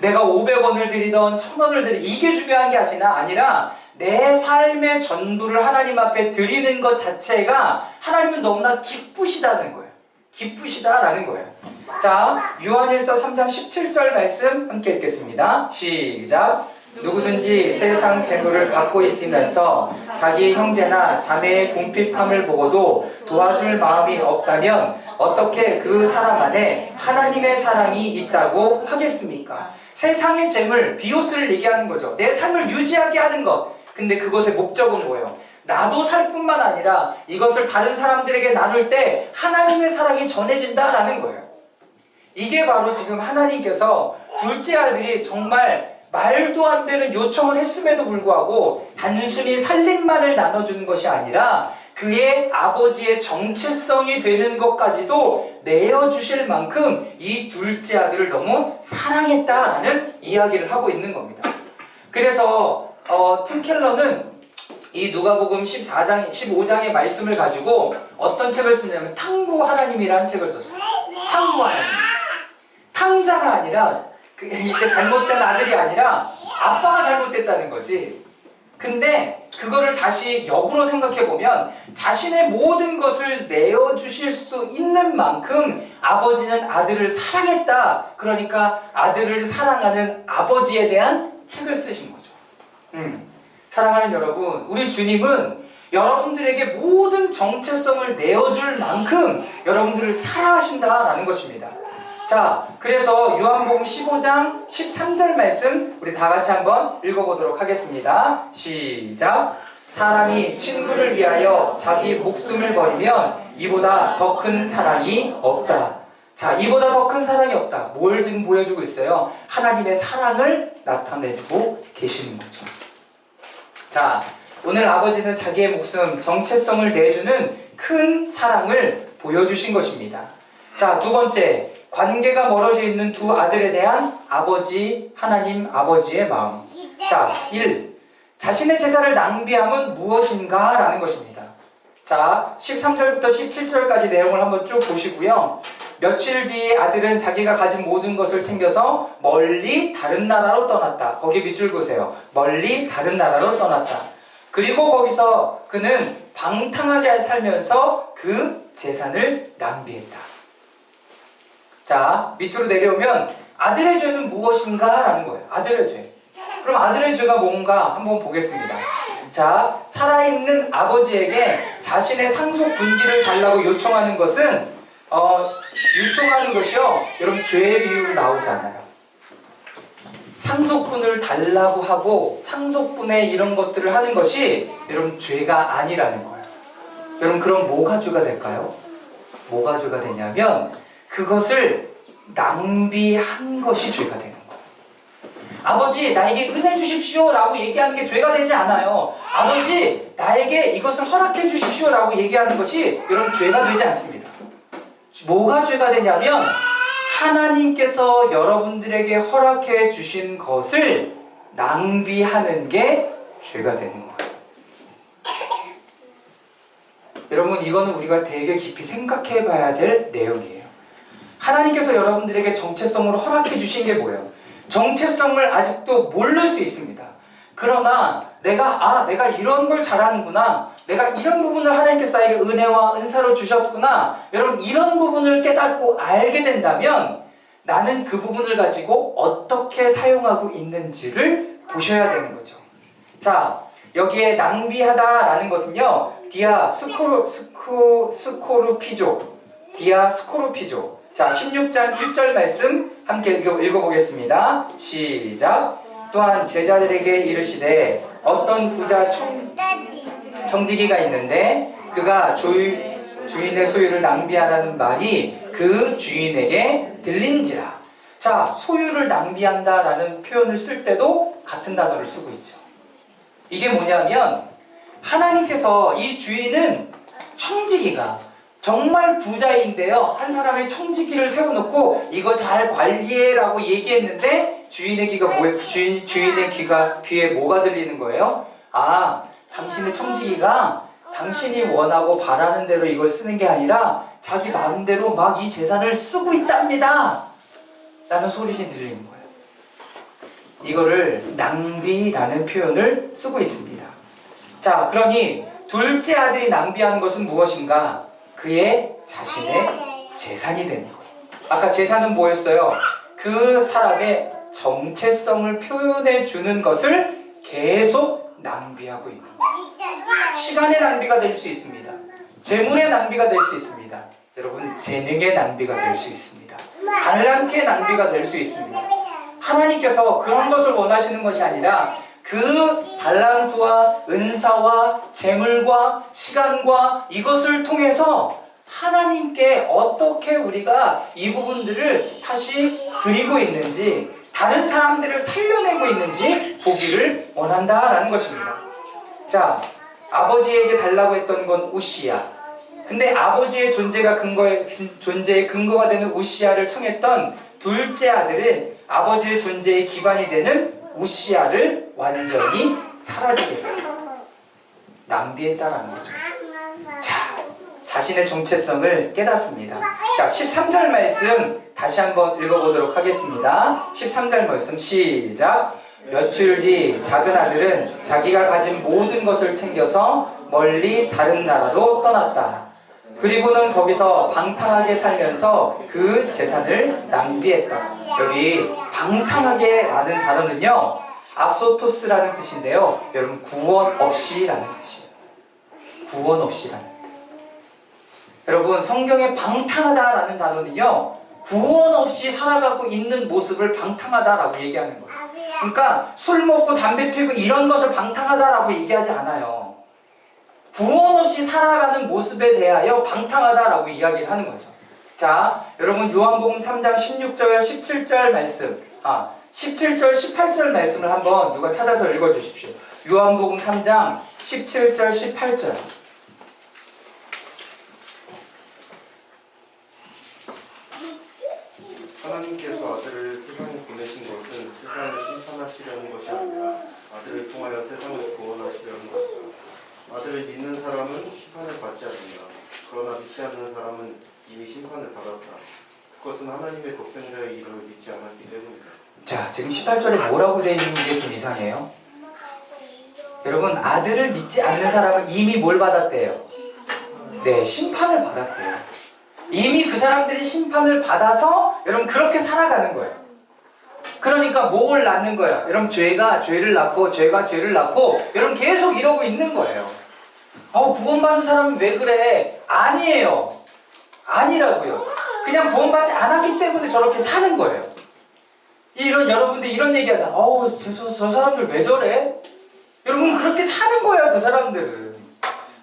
Speaker 1: 내가 500원을 드리던 1000원을 드리던 이게 중요한 게 아니라 내 삶의 전부를 하나님 앞에 드리는 것 자체가 하나님은 너무나 기쁘시다는 거예요. 기쁘시다라는 거예요. 자, 요한일서 3장 17절 말씀 함께 읽겠습니다. 시작. 누구든지 세상 재물을 갖고 있으면서 자기 형제나 자매의 궁핍함을 보고도 도와줄 마음이 없다면 어떻게 그 사람 안에 하나님의 사랑이 있다고 하겠습니까? 세상의 재물, 비오스를 얘기하는 거죠. 내 삶을 유지하게 하는 것. 근데 그것의 목적은 뭐예요? 나도 살 뿐만 아니라 이것을 다른 사람들에게 나눌 때 하나님의 사랑이 전해진다라는 거예요. 이게 바로 지금 하나님께서 둘째 아들이 정말 말도 안 되는 요청을 했음에도 불구하고 단순히 살림만을 나눠주는 것이 아니라 그의 아버지의 정체성이 되는 것까지도 내어주실 만큼 이 둘째 아들을 너무 사랑했다라는 이야기를 하고 있는 겁니다. 그래서 팀 켈러는 이 누가복음 15장의 말씀을 가지고 어떤 책을 쓰냐면 탕부 하나님이라는 책을 썼어요. 탕부 하나님. 탕자가 아니라 이게 잘못된 아들이 아니라 아빠가 잘못됐다는 거지. 근데 그거를 다시 역으로 생각해보면 자신의 모든 것을 내어주실 수 있는 만큼 아버지는 아들을 사랑했다. 그러니까 아들을 사랑하는 아버지에 대한 책을 쓰신 거죠. 사랑하는 여러분, 우리 주님은 여러분들에게 모든 정체성을 내어줄 만큼 여러분들을 사랑하신다라는 것입니다. 자, 그래서 요한복음 15장 13절 말씀 우리 다 같이 한번 읽어보도록 하겠습니다. 시작. 사람이 친구를 위하여 자기 목숨을 버리면 이보다 더 큰 사랑이 없다. 자, 이보다 더 큰 사랑이 없다. 뭘 지금 보여주고 있어요? 하나님의 사랑을 나타내주고 계시는 거죠. 자, 오늘 아버지는 자기의 목숨, 정체성을 내주는 큰 사랑을 보여주신 것입니다. 자, 두 번째, 관계가 멀어져 있는 두 아들에 대한 하나님 아버지의 마음. 자, 1. 자신의 재산을 낭비함은 무엇인가? 라는 것입니다. 자, 13절부터 17절까지 내용을 한번 쭉 보시고요. 며칠 뒤에 아들은 자기가 가진 모든 것을 챙겨서 멀리 다른 나라로 떠났다. 거기 밑줄 보세요. 멀리 다른 나라로 떠났다. 그리고 거기서 그는 방탕하게 살면서 그 재산을 낭비했다. 자, 밑으로 내려오면 아들의 죄는 무엇인가? 라는 거예요. 아들의 죄. 그럼 아들의 죄가 뭔가 한번 보겠습니다. 자, 살아있는 아버지에게 자신의 상속 분지를 달라고 요청하는 것은 요청하는 것이요, 여러분 죄의 비유로 나오지 않아요. 상속분을 달라고 하고 상속분에 이런 것들을 하는 것이 여러분 죄가 아니라는 거예요. 여러분 그럼 뭐가 죄가 될까요? 뭐가 죄가 되냐면 그것을 낭비한 것이 죄가 되는 거예요. 아버지 나에게 은혜 주십시오 라고 얘기하는 게 죄가 되지 않아요. 아버지 나에게 이것을 허락해 주십시오 라고 얘기하는 것이 여러분 죄가 되지 않습니다. 뭐가 죄가 되냐면 하나님께서 여러분들에게 허락해 주신 것을 낭비하는 게 죄가 되는 거예요. 여러분 이거는 우리가 되게 깊이 생각해 봐야 될 내용이에요. 하나님께서 여러분들에게 정체성으로 허락해 주신 게 뭐예요? 정체성을 아직도 모를 수 있습니다. 그러나 내가 이런 걸 잘하는구나, 내가 이런 부분을 하나님께서 나에게 은혜와 은사로 주셨구나. 여러분 이런 부분을 깨닫고 알게 된다면 나는 그 부분을 가지고 어떻게 사용하고 있는지를 보셔야 되는 거죠. 자, 여기에 낭비하다라는 것은요. 디아 스코르피조. 자, 16장 1절 말씀 함께 읽어보겠습니다. 시작. 또한 제자들에게 이르시되 어떤 부자 청지기가 있는데 그가 주인의 소유를 낭비하라는 말이 그 주인에게 들린지라. 자, 소유를 낭비한다라는 표현을 쓸 때도 같은 단어를 쓰고 있죠. 이게 뭐냐면 하나님께서 이 주인은 청지기가 정말 부자인데요. 한 사람의 청지기를 세워놓고 이거 잘 관리해라고 얘기했는데 주인의 귀에 뭐가 들리는 거예요? 아, 당신의 청지기가 당신이 원하고 바라는 대로 이걸 쓰는 게 아니라 자기 마음대로 막 이 재산을 쓰고 있답니다. 라는 소리가 들리는 거예요. 이거를 낭비라는 표현을 쓰고 있습니다. 자, 그러니 둘째 아들이 낭비하는 것은 무엇인가? 그의 자신의 재산이 되는 거예요. 아까 재산은 뭐였어요? 그 사람의 정체성을 표현해 주는 것을 계속 낭비하고 있는 거예요. 시간의 낭비가 될 수 있습니다. 재물의 낭비가 될 수 있습니다. 여러분, 재능의 낭비가 될 수 있습니다. 달란트의 낭비가 될 수 있습니다. 하나님께서 그런 것을 원하시는 것이 아니라 그 달란트와 은사와 재물과 시간과 이것을 통해서 하나님께 어떻게 우리가 이 부분들을 다시 드리고 있는지, 다른 사람들을 살려내고 있는지 보기를 원한다라는 것입니다. 자, 아버지에게 달라고 했던 건 우시야. 근데 아버지의 존재의 근거가 되는 우시야를 청했던 둘째 아들은 아버지의 존재의 기반이 되는 우시야를 완전히 사라지게 낭비했다라는 거죠. 자, 자신의 정체성을 깨닫습니다. 자, 13절 말씀 다시 한번 읽어보도록 하겠습니다. 13절 말씀 시작. 며칠 뒤 작은 아들은 자기가 가진 모든 것을 챙겨서 멀리 다른 나라로 떠났다. 그리고는 거기서 방탕하게 살면서 그 재산을 낭비했다. 여기 방탕하게 라는 단어는요, 아소토스라는 뜻인데요. 여러분, 구원 없이라는 뜻이에요. 구원 없이라는 뜻. 여러분, 성경에 방탕하다라는 단어는요, 구원 없이 살아가고 있는 모습을 방탕하다라고 얘기하는 거예요. 그러니까 술 먹고 담배 피우고 이런 것을 방탕하다라고 얘기하지 않아요. 구원 없이 살아가는 모습에 대하여 방탕하다라고 이야기를 하는 거죠. 자, 여러분 요한복음 3장 16절, 17절 말씀, 17절, 18절 말씀을 한번 누가 찾아서 읽어주십시오. 요한복음 3장 17절, 18절.
Speaker 5: 하나님께서 아들을 세상에 보내신 것은 세상을 심판하시려는 것이 아니라 아들을 통하여 세상을 구원하시려는 것이다. 아들을 믿는 사람은 심판을 받지 않는다. 그러나 믿지 않는 사람은 이미 심판을 받았다. 그것은 하나님의 독생자의 이름을 믿지 않았기 때문이다.
Speaker 1: 자, 지금 18절에 뭐라고 되어 있는 게 좀 이상해요. 여러분, 아들을 믿지 않는 사람은 이미 뭘 받았대요? 네, 심판을 받았대요. 이미 그 사람들이 심판을 받아서 여러분 그렇게 살아가는 거예요. 그러니까 뭘 낳는 거야? 여러분, 죄가 죄를 낳고 죄가 죄를 낳고 여러분 계속 이러고 있는 거예요. 구원받은 사람은 왜 그래? 아니에요. 아니라고요. 그냥 구원받지 않았기 때문에 저렇게 사는 거예요. 여러분들 이런 얘기 하잖아. 저 사람들 왜 저래? 여러분, 그렇게 사는 거예요, 그 사람들은.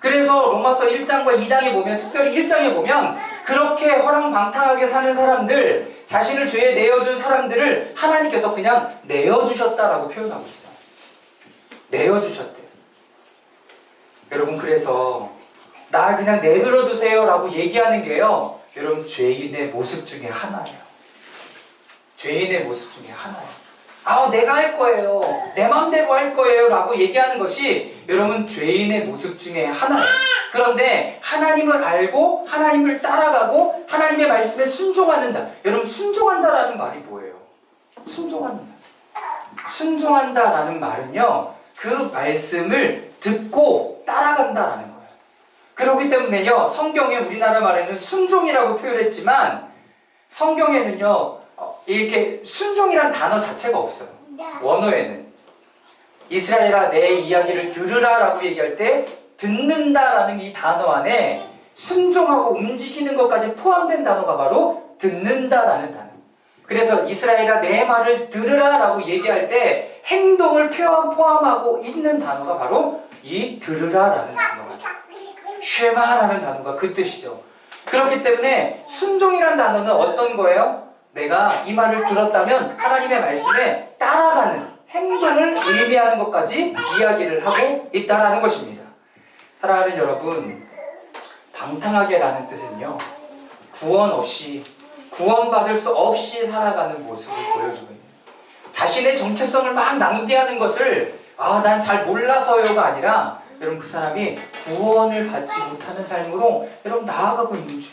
Speaker 1: 그래서 로마서 1장과 2장에 보면, 특별히 1장에 보면 그렇게 허랑방탕하게 사는 사람들, 자신을 죄에 내어준 사람들을 하나님께서 그냥 내어주셨다라고 표현하고 있어요. 내어주셨대요. 여러분, 그래서 나 그냥 내버려 두세요 라고 얘기하는 게요, 여러분, 죄인의 모습 중에 하나예요. 죄인의 모습 중에 하나예요. 내가 할 거예요. 내 맘대로 할 거예요 라고 얘기하는 것이 여러분 죄인의 모습 중에 하나예요. 그런데 하나님을 알고 하나님을 따라가고 하나님의 말씀에 순종한다. 여러분, 순종한다라는 말이 뭐예요? 순종한다라는 말은요, 그 말씀을 듣고 따라간다라는 거예요. 그렇기 때문에요, 성경에 우리나라 말에는 순종이라고 표현했지만 성경에는요, 이렇게 순종이란 단어 자체가 없어요. 원어에는. 이스라엘아 내 이야기를 들으라 라고 얘기할 때 듣는다라는 이 단어 안에 순종하고 움직이는 것까지 포함된 단어가 바로 듣는다라는 단어. 그래서 이스라엘아 내 말을 들으라 라고 얘기할 때 행동을 포함하고 있는 단어가 바로 이 들으라라는 단어가, 쉐마라는 단어가 그 뜻이죠. 그렇기 때문에 순종이라는 단어는 어떤 거예요? 내가 이 말을 들었다면 하나님의 말씀에 따라가는 행동을 의미하는 것까지 이야기를 하고 있다는 것입니다. 사랑하는 여러분, 방탕하게라는 뜻은요, 구원 없이, 구원받을 수 없이 살아가는 모습을 보여주고 있는, 자신의 정체성을 막 낭비하는 것을 난 잘 몰라서요가 아니라 여러분 그 사람이 구원을 받지 못하는 삶으로 여러분 나아가고 있는 중.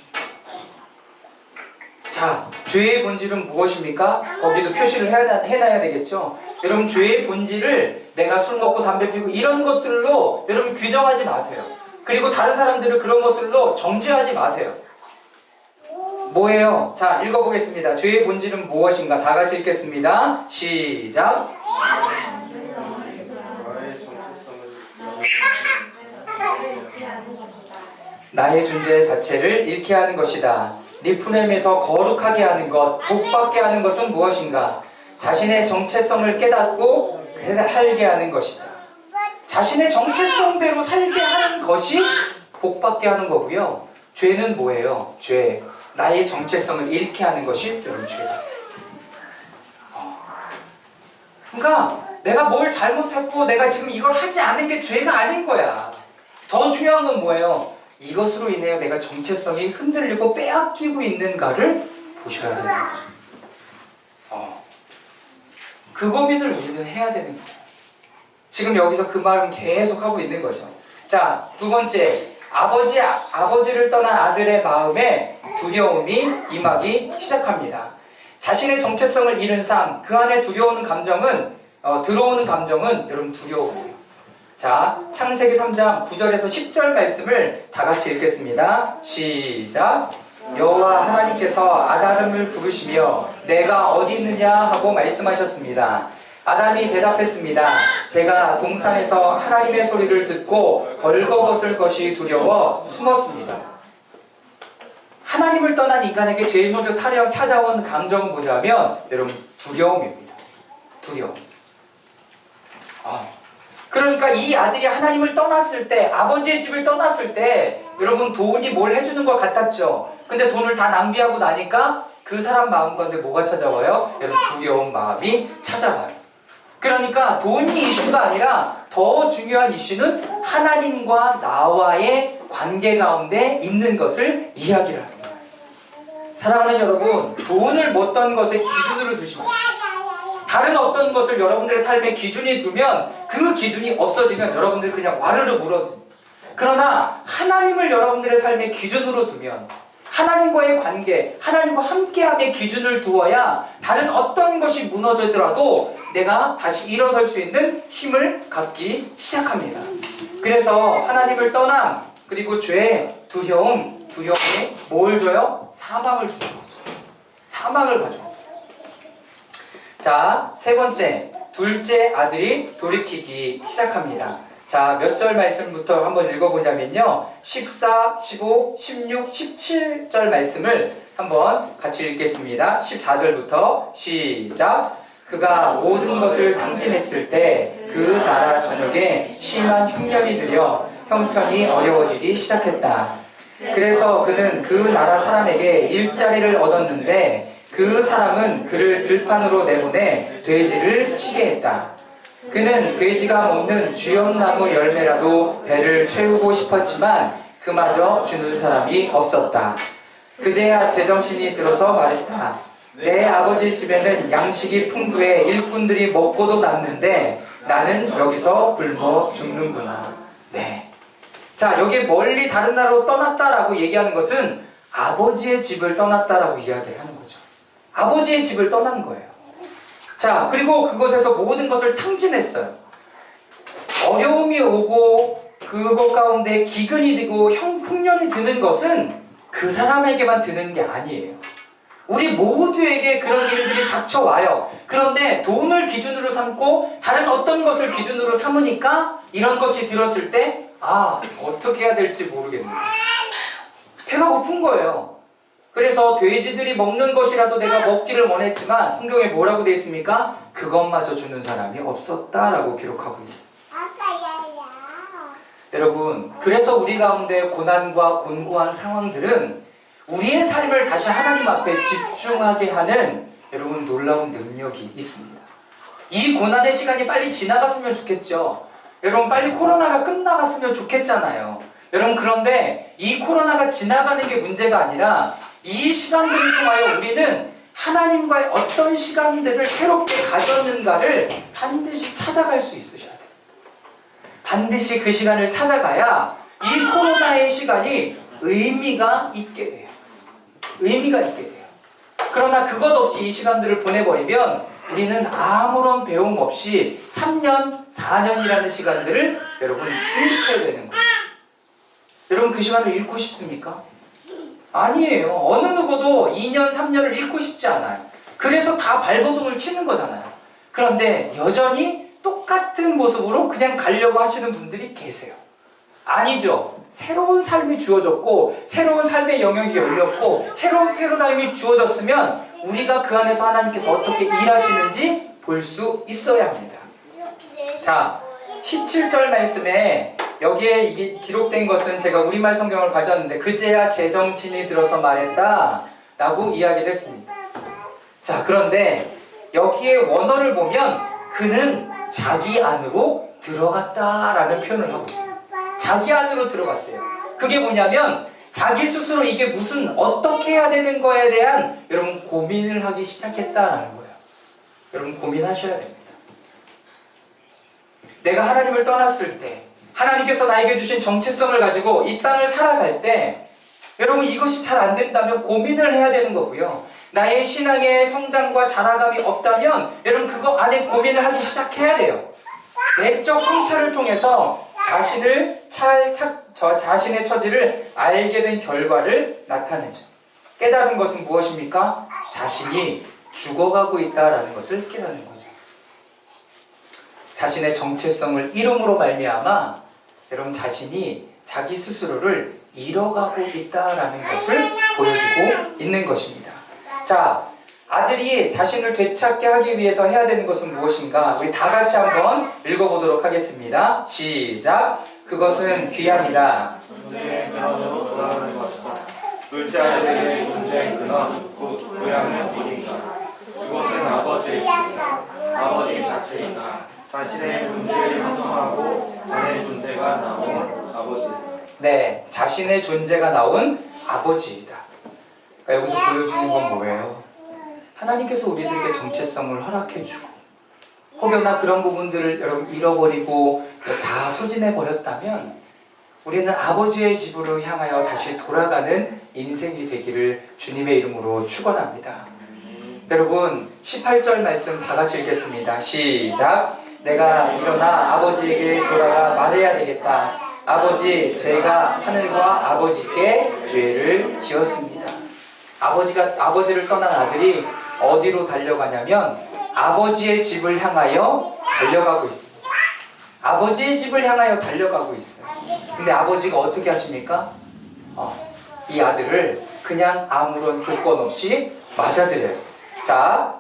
Speaker 1: 자, 죄의 본질은 무엇입니까? 거기도 표시를 해놔야 되겠죠. 여러분 죄의 본질을 내가 술 먹고 담배 피우고 이런 것들로 여러분 규정하지 마세요. 그리고 다른 사람들을 그런 것들로 정죄하지 마세요. 뭐예요? 자, 읽어보겠습니다. 죄의 본질은 무엇인가? 다 같이 읽겠습니다. 시작. 나의 존재 자체를 잃게 하는 것이다. 네 푸념에서 거룩하게 하는 것, 복받게 하는 것은 무엇인가? 자신의 정체성을 깨닫고 살게 하는 것이다. 자신의 정체성대로 살게 하는 것이 복받게 하는 거고요. 죄는 뭐예요? 죄. 나의 정체성을 잃게 하는 것이 여러분 죄다. 그러니까 내가 뭘 잘못했고 내가 지금 이걸 하지 않은 게 죄가 아닌 거야. 더 중요한 건 뭐예요? 이것으로 인해 내가 정체성이 흔들리고 빼앗기고 있는가를 보셔야 되는 거죠. 그 고민을 우리는 해야 되는 거예요. 지금 여기서 그 말은 계속 하고 있는 거죠. 자, 두 번째, 아버지를 떠난 아들의 마음에 두려움이 임하기 시작합니다. 자신의 정체성을 잃은 삶, 그 안에 들어오는 감정은 여러분 두려움이에요. 자, 창세기 3장 9절에서 10절 말씀을 다 같이 읽겠습니다. 시작. 여호와 하나님께서 아담을 부르시며 내가 어디 있느냐 하고 말씀하셨습니다. 아담이 대답했습니다. 제가 동산에서 하나님의 소리를 듣고 벌거벗을 것이 두려워 숨었습니다. 하나님을 떠난 인간에게 제일 먼저 찾아온 감정은 뭐냐면 여러분 두려움입니다. 두려움. 그러니까 이 아들이 하나님을 떠났을 때, 아버지의 집을 떠났을 때 여러분 돈이 뭘 해주는 것 같았죠. 근데 돈을 다 낭비하고 나니까 그 사람 마음 가운데 뭐가 찾아와요? 여러분 두려운 마음이 찾아와요. 그러니까 돈이 이슈가 아니라 더 중요한 이슈는 하나님과 나와의 관계 가운데 있는 것을 이야기를 합니다. 사랑하는 여러분, 돈을 어떤 것의 기준으로 두지 마세요. 다른 어떤 것을 여러분들의 삶의 기준이 두면 그 기준이 없어지면 여러분들 그냥 와르르 무너집니다. 그러나 하나님을 여러분들의 삶의 기준으로 두면 하나님과의 관계, 하나님과 함께함의 기준을 두어야 다른 어떤 것이 무너지더라도 내가 다시 일어설 수 있는 힘을 갖기 시작합니다. 그래서 하나님을 떠남, 그리고 죄, 두려움이 뭘 줘요? 사망을 주는 거죠. 사망을 가져옵니다. 자, 세 번째, 둘째 아들이 돌이키기 시작합니다. 자, 몇 절 말씀부터 한번 읽어보자면요. 14, 15, 16, 17절 말씀을 한번 같이 읽겠습니다. 14절부터 시작. 그가 모든 것을 탕진했을 때 그 나라 전역에 심한 흉년이 들여 형편이 어려워지기 시작했다. 그래서 그는 그 나라 사람에게 일자리를 얻었는데 그 사람은 그를 들판으로 내보내 돼지를 치게 했다. 그는 돼지가 먹는 주염나무 열매라도 배를 채우고 싶었지만 그마저 주는 사람이 없었다. 그제야 제정신이 들어서 말했다. 내 아버지 집에는 양식이 풍부해 일꾼들이 먹고도 남는데 나는 여기서 굶어 죽는구나. 네. 자, 여기 멀리 다른 나라로 떠났다라고 얘기하는 것은 아버지의 집을 떠났다라고 이야기를 하는 거죠. 아버지의 집을 떠난 거예요. 자, 그리고 그곳에서 모든 것을 탕진했어요. 어려움이 오고 그것 가운데 기근이 되고 흉년이 드는 것은 그 사람에게만 드는 게 아니에요. 우리 모두에게 그런 일들이 닥쳐와요. 그런데 돈을 기준으로 삼고 다른 어떤 것을 기준으로 삼으니까 이런 것이 들었을 때 어떻게 해야 될지 모르겠네요. 배가 고픈 거예요. 그래서 돼지들이 먹는 것이라도 내가 먹기를 원했지만 성경에 뭐라고 되어 있습니까? 그것마저 주는 사람이 없었다라고 기록하고 있어요. 여러분, 그래서 우리 가운데 고난과 곤고한 상황들은 우리의 삶을 다시 하나님 앞에 집중하게 하는 여러분 놀라운 능력이 있습니다. 이 고난의 시간이 빨리 지나갔으면 좋겠죠. 여러분 빨리 코로나가 끝나갔으면 좋겠잖아요. 여러분 그런데 이 코로나가 지나가는 게 문제가 아니라 이 시간들을 통하여 우리는 하나님과의 어떤 시간들을 새롭게 가졌는가를 반드시 찾아갈 수 있으셔야 돼요. 반드시 그 시간을 찾아가야 이 코로나의 시간이 의미가 있게 돼요. 의미가 있게 돼요. 그러나 그것 없이 이 시간들을 보내버리면 우리는 아무런 배움 없이 3년, 4년이라는 시간들을 여러분 잃게 되는 거예요. 여러분 그 시간을 잃고 싶습니까? 아니에요. 어느 누구도 2년, 3년을 잃고 싶지 않아요. 그래서 다 발버둥을 치는 거잖아요. 그런데 여전히 똑같은 모습으로 그냥 가려고 하시는 분들이 계세요. 아니죠. 새로운 삶이 주어졌고 새로운 삶의 영역이 열렸고 새로운 패러다임이 주어졌으면 우리가 그 안에서 하나님께서 어떻게 일하시는지 볼 수 있어야 합니다. 자, 17절 말씀에 여기에 이게 기록된 것은 제가 우리말 성경을 가져왔는데 그제야 제정신이 들어서 말했다 라고 이야기를 했습니다. 자, 그런데 여기에 원어를 보면 그는 자기 안으로 들어갔다라는 표현을 하고 있어요. 자기 안으로 들어갔대요. 그게 뭐냐면 자기 스스로 이게 무슨 어떻게 해야 되는 거에 대한 여러분 고민을 하기 시작했다라는 거예요. 여러분 고민하셔야 됩니다. 내가 하나님을 떠났을 때 하나님께서 나에게 주신 정체성을 가지고 이 땅을 살아갈 때 여러분 이것이 잘 안 된다면 고민을 해야 되는 거고요. 나의 신앙의 성장과 자라감이 없다면 여러분 그거 안에 고민을 하기 시작해야 돼요. 내적 성찰을 통해서 자신의 처지를 알게 된 결과를 나타내죠. 깨달은 것은 무엇입니까? 자신이 죽어가고 있다라는 것을 깨닫는 거죠. 자신의 정체성을 잃음으로 말미암아 여러분 자신이 자기 스스로를 잃어가고 있다라는 것을 보여주고 있는 것입니다. 자, 아들이 자신을 되찾게 하기 위해서 해야 되는 것은 무엇인가? 우리 다 같이 한번 읽어보도록 하겠습니다. 시작! 그것은 귀함이다.
Speaker 2: 존재의 근원으로 돌아가는 것이다. 둘째 아들의 존재의 근원, 곧 고향의 길이다. 그것은 아버지이시다. 아버지 자체이다. 자신의 존재를 형성하고 자신의 존재가 나온 아버지이다.
Speaker 1: 네, 자신의 존재가 나온 아버지이다. 그러니까 여기서 보여주는 건 뭐예요? 하나님께서 우리들에게 정체성을 허락해주고 혹여나 그런 부분들을 여러분 잃어버리고 다 소진해버렸다면 우리는 아버지의 집으로 향하여 다시 돌아가는 인생이 되기를 주님의 이름으로 축원합니다. 여러분 18절 말씀 다 같이 읽겠습니다. 시작! 내가 일어나 아버지에게 돌아가 말해야 되겠다. 아버지, 제가 하늘과 아버지께 죄를 지었습니다. 아버지를 떠난 아들이 어디로 달려가냐면 아버지의 집을 향하여 달려가고 있습니다. 아버지의 집을 향하여 달려가고 있어요. 근데 아버지가 어떻게 하십니까? 이 아들을 그냥 아무런 조건 없이 맞아들여요. 자,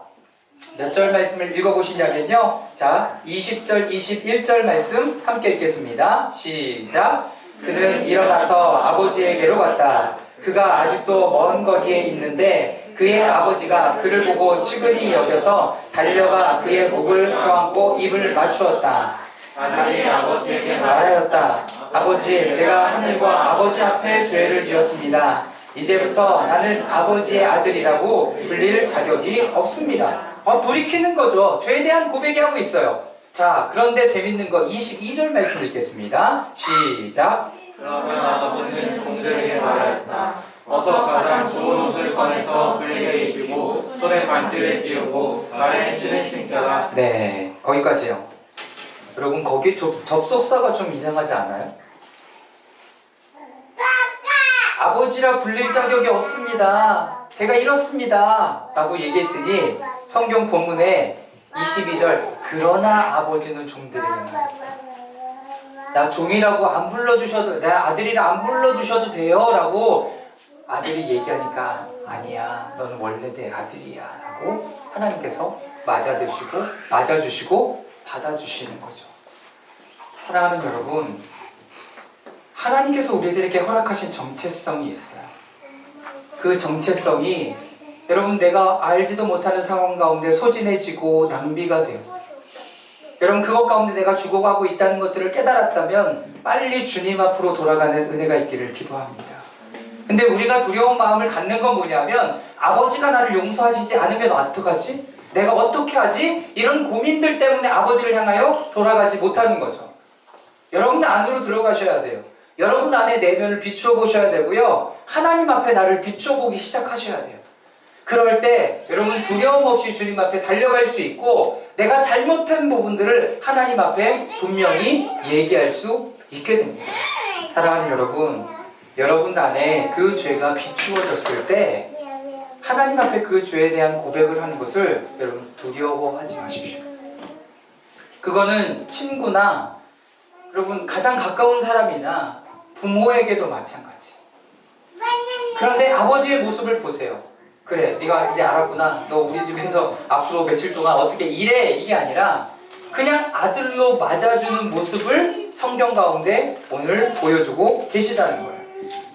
Speaker 1: 몇 절 말씀을 읽어보시냐면요. 자, 20절, 21절 말씀 함께 읽겠습니다. 시작! 그는 일어나서 아버지에게로 갔다. 그가 아직도 먼 거리에 있는데 그의 아버지가 그를 보고 측은히 여겨서 달려가 그의 목을 껴안고 입을 맞추었다.
Speaker 2: 아들이 아버지에게
Speaker 1: 말하였다. 아버지, 내가 하늘과 아버지 앞에 죄를 지었습니다. 이제부터 나는 아버지의 아들이라고 불릴 자격이 없습니다. 돌이키는 거죠. 죄에 대한 고백하고 있어요. 자, 그런데 재밌는 거 22절 말씀 읽겠습니다. 시작!
Speaker 2: 그러면 아버지는 종들에게 말하였다. 어서 가장 좋은 옷을 꺼내서 그에게 입히고 손에 반지를 끼우고 발에 신을 신겨라.
Speaker 1: 네, 거기까지요. 여러분 거기 접속사가 좀 이상하지 않아요? 아버지라 불릴 자격이 없습니다. 제가 이렇습니다. 라고 얘기했더니 성경 본문에 22절 그러나 아버지는 종들에게 나 종이라고 안 불러주셔도 내 아들이라 안 불러주셔도 돼요 라고 아들이 얘기하니까 아니야 너는 원래 내 아들이야 라고 하나님께서 맞아주시고 받아주시는 거죠. 사랑하는 여러분, 하나님께서 우리들에게 허락하신 정체성이 있어요. 그 정체성이 여러분 내가 알지도 못하는 상황 가운데 소진해지고 낭비가 되었어요. 여러분 그것 가운데 내가 죽어가고 있다는 것들을 깨달았다면 빨리 주님 앞으로 돌아가는 은혜가 있기를 기도합니다. 근데 우리가 두려운 마음을 갖는 건 뭐냐면 아버지가 나를 용서하시지 않으면 어떡하지? 내가 어떻게 하지? 이런 고민들 때문에 아버지를 향하여 돌아가지 못하는 거죠. 여러분 안으로 들어가셔야 돼요. 여러분 안에 내면을 비추어 보셔야 되고요. 하나님 앞에 나를 비추어 보기 시작하셔야 돼요. 그럴 때 여러분 두려움 없이 주님 앞에 달려갈 수 있고 내가 잘못한 부분들을 하나님 앞에 분명히 얘기할 수 있게 됩니다. 사랑하는 여러분, 여러분 안에 그 죄가 비추어졌을 때 하나님 앞에 그 죄에 대한 고백을 하는 것을 여러분 두려워하지 마십시오. 그거는 친구나 여러분 가장 가까운 사람이나 부모에게도 마찬가지. 그런데 아버지의 모습을 보세요. 그래 네가 이제 알았구나. 너 우리 집에서 앞으로 며칠 동안 어떻게 일해. 이게 아니라 그냥 아들로 맞아주는 모습을 성경 가운데 오늘 보여주고 계시다는 거예요.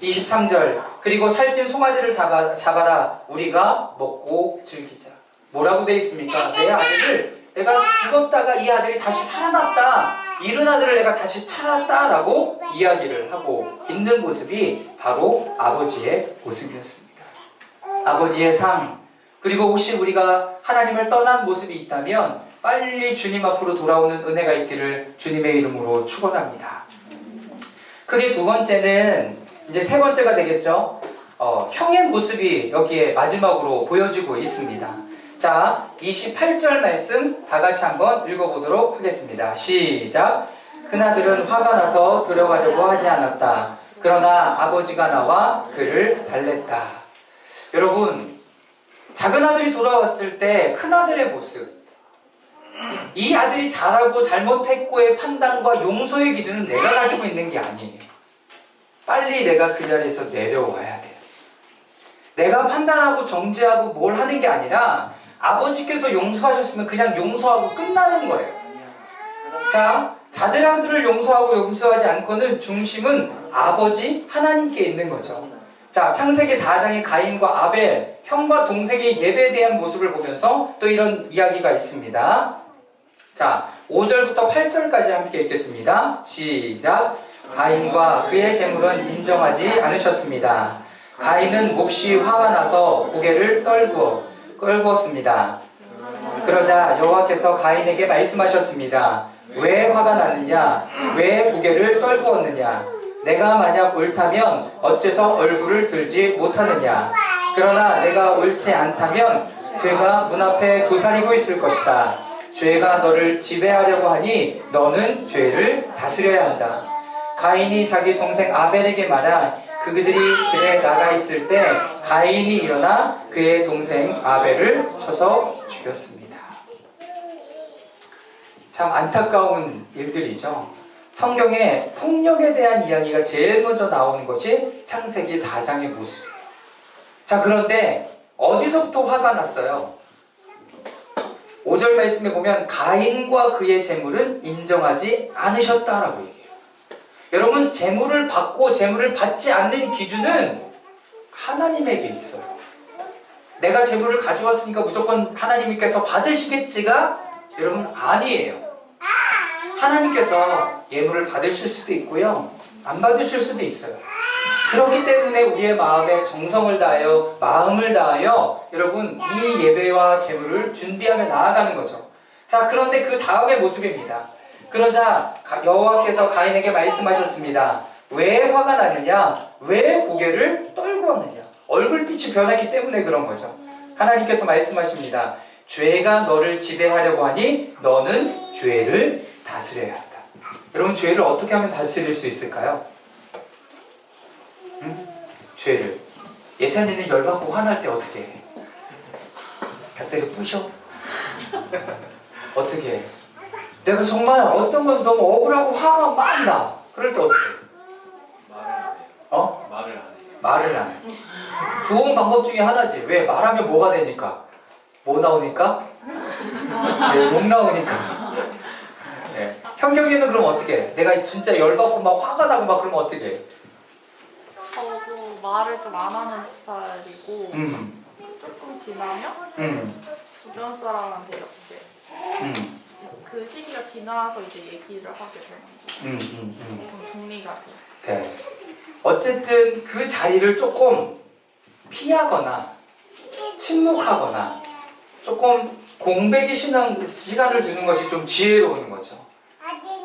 Speaker 1: 23절 그리고 살찐 송아지를 잡아라 우리가 먹고 즐기자. 뭐라고 되어 있습니까? 내 아들을 내가 죽었다가 이 아들이 다시 살아났다. 잃은 아들을 내가 다시 찾았다 라고 이야기를 하고 있는 모습이 바로 아버지의 모습이었습니다. 아버지의 삶, 그리고 혹시 우리가 하나님을 떠난 모습이 있다면 빨리 주님 앞으로 돌아오는 은혜가 있기를 주님의 이름으로 축원합니다. 그게 두 번째는 이제 세 번째가 되겠죠. 형의 모습이 여기에 마지막으로 보여지고 있습니다. 자, 28절 말씀 다 같이 한번 읽어보도록 하겠습니다. 시작. 큰아들은 화가 나서 들어가려고 하지 않았다. 그러나 아버지가 나와 그를 달랬다. 여러분, 작은 아들이 돌아왔을 때 큰아들의 모습, 이 아들이 잘하고 잘못했고의 판단과 용서의 기준은 내가 가지고 있는 게 아니에요. 빨리 내가 그 자리에서 내려와야 돼요. 내가 판단하고 정죄하고 뭘 하는 게 아니라 아버지께서 용서하셨으면 그냥 용서하고 끝나는 거예요. 자, 작은 아들을 용서하고 용서하지 않고는 중심은 아버지 하나님께 있는 거죠. 자, 창세기 4장의 가인과 아벨, 형과 동생의 예배에 대한 모습을 보면서 또 이런 이야기가 있습니다. 자, 5절부터 8절까지 함께 읽겠습니다. 시작. 가인과 그의 재물은 인정하지 않으셨습니다. 가인은 몹시 화가 나서 고개를 떨구었습니다. 그러자 여호와께서 가인에게 말씀하셨습니다. 왜 화가 나느냐? 왜 고개를 떨구었느냐? 내가 만약 옳다면 어째서 얼굴을 들지 못하느냐? 그러나 내가 옳지 않다면 죄가 문 앞에 도사리고 있을 것이다. 죄가 너를 지배하려고 하니 너는 죄를 다스려야 한다. 가인이 자기 동생 아벨에게 말한 그들이 들에 나가 있을 때 가인이 일어나 그의 동생 아벨을 쳐서 죽였습니다. 참 안타까운 일들이죠. 성경에 폭력에 대한 이야기가 제일 먼저 나오는 것이 창세기 4장의 모습이에요. 자, 그런데 어디서부터 화가 났어요? 5절 말씀에 보면 가인과 그의 재물은 인정하지 않으셨다라고 얘기해요. 여러분, 재물을 받고 재물을 받지 않는 기준은 하나님에게 있어요. 내가 재물을 가져왔으니까 무조건 하나님께서 받으시겠지가 여러분 아니에요. 하나님께서 예물을 받으실 수도 있고요, 안 받으실 수도 있어요. 그렇기 때문에 우리의 마음에 정성을 다하여 마음을 다하여 여러분 이 예배와 제물을 준비하며 나아가는 거죠. 자, 그런데 그 다음의 모습입니다. 그러자 여호와께서 가인에게 말씀하셨습니다. 왜 화가 나느냐? 왜 고개를 떨구었느냐? 얼굴빛이 변했기 때문에 그런 거죠. 하나님께서 말씀하십니다. 죄가 너를 지배하려고 하니 너는 죄를 다스려야 한다. 여러분, 죄를 어떻게 하면 다스릴 수 있을까요? 죄를. 예찬이는 열받고 화날 때 어떻게 해? 곁다리 부셔? 어떻게 해? 내가 정말 어떤 것을 너무 억울하고 화가 막 나. 그럴 때 어떻게 해?
Speaker 2: 말을 안 해.
Speaker 1: 어?
Speaker 2: 말을 안 해.
Speaker 1: 말을 안 해. 좋은 방법 중에 하나지. 왜? 말하면 뭐가 되니까? 뭐 나오니까? 네, 욕 나오니까. 네. 현경이는 그럼 어떻게 해? 내가 진짜 열받고 막 화가 나고 막 그러면 어떻게 해?
Speaker 3: 저도 말을 좀 안 하는 스타일이고 조금 지나면 주변 사람한테 이제 그 시기가 지나서 이제 얘기를 하게 되는 거예요. 좀 정리가 돼요.
Speaker 1: 네. 어쨌든 그 자리를 조금 피하거나 침묵하거나 조금 공백의 시간을 두는 것이 좀 지혜로운 거죠.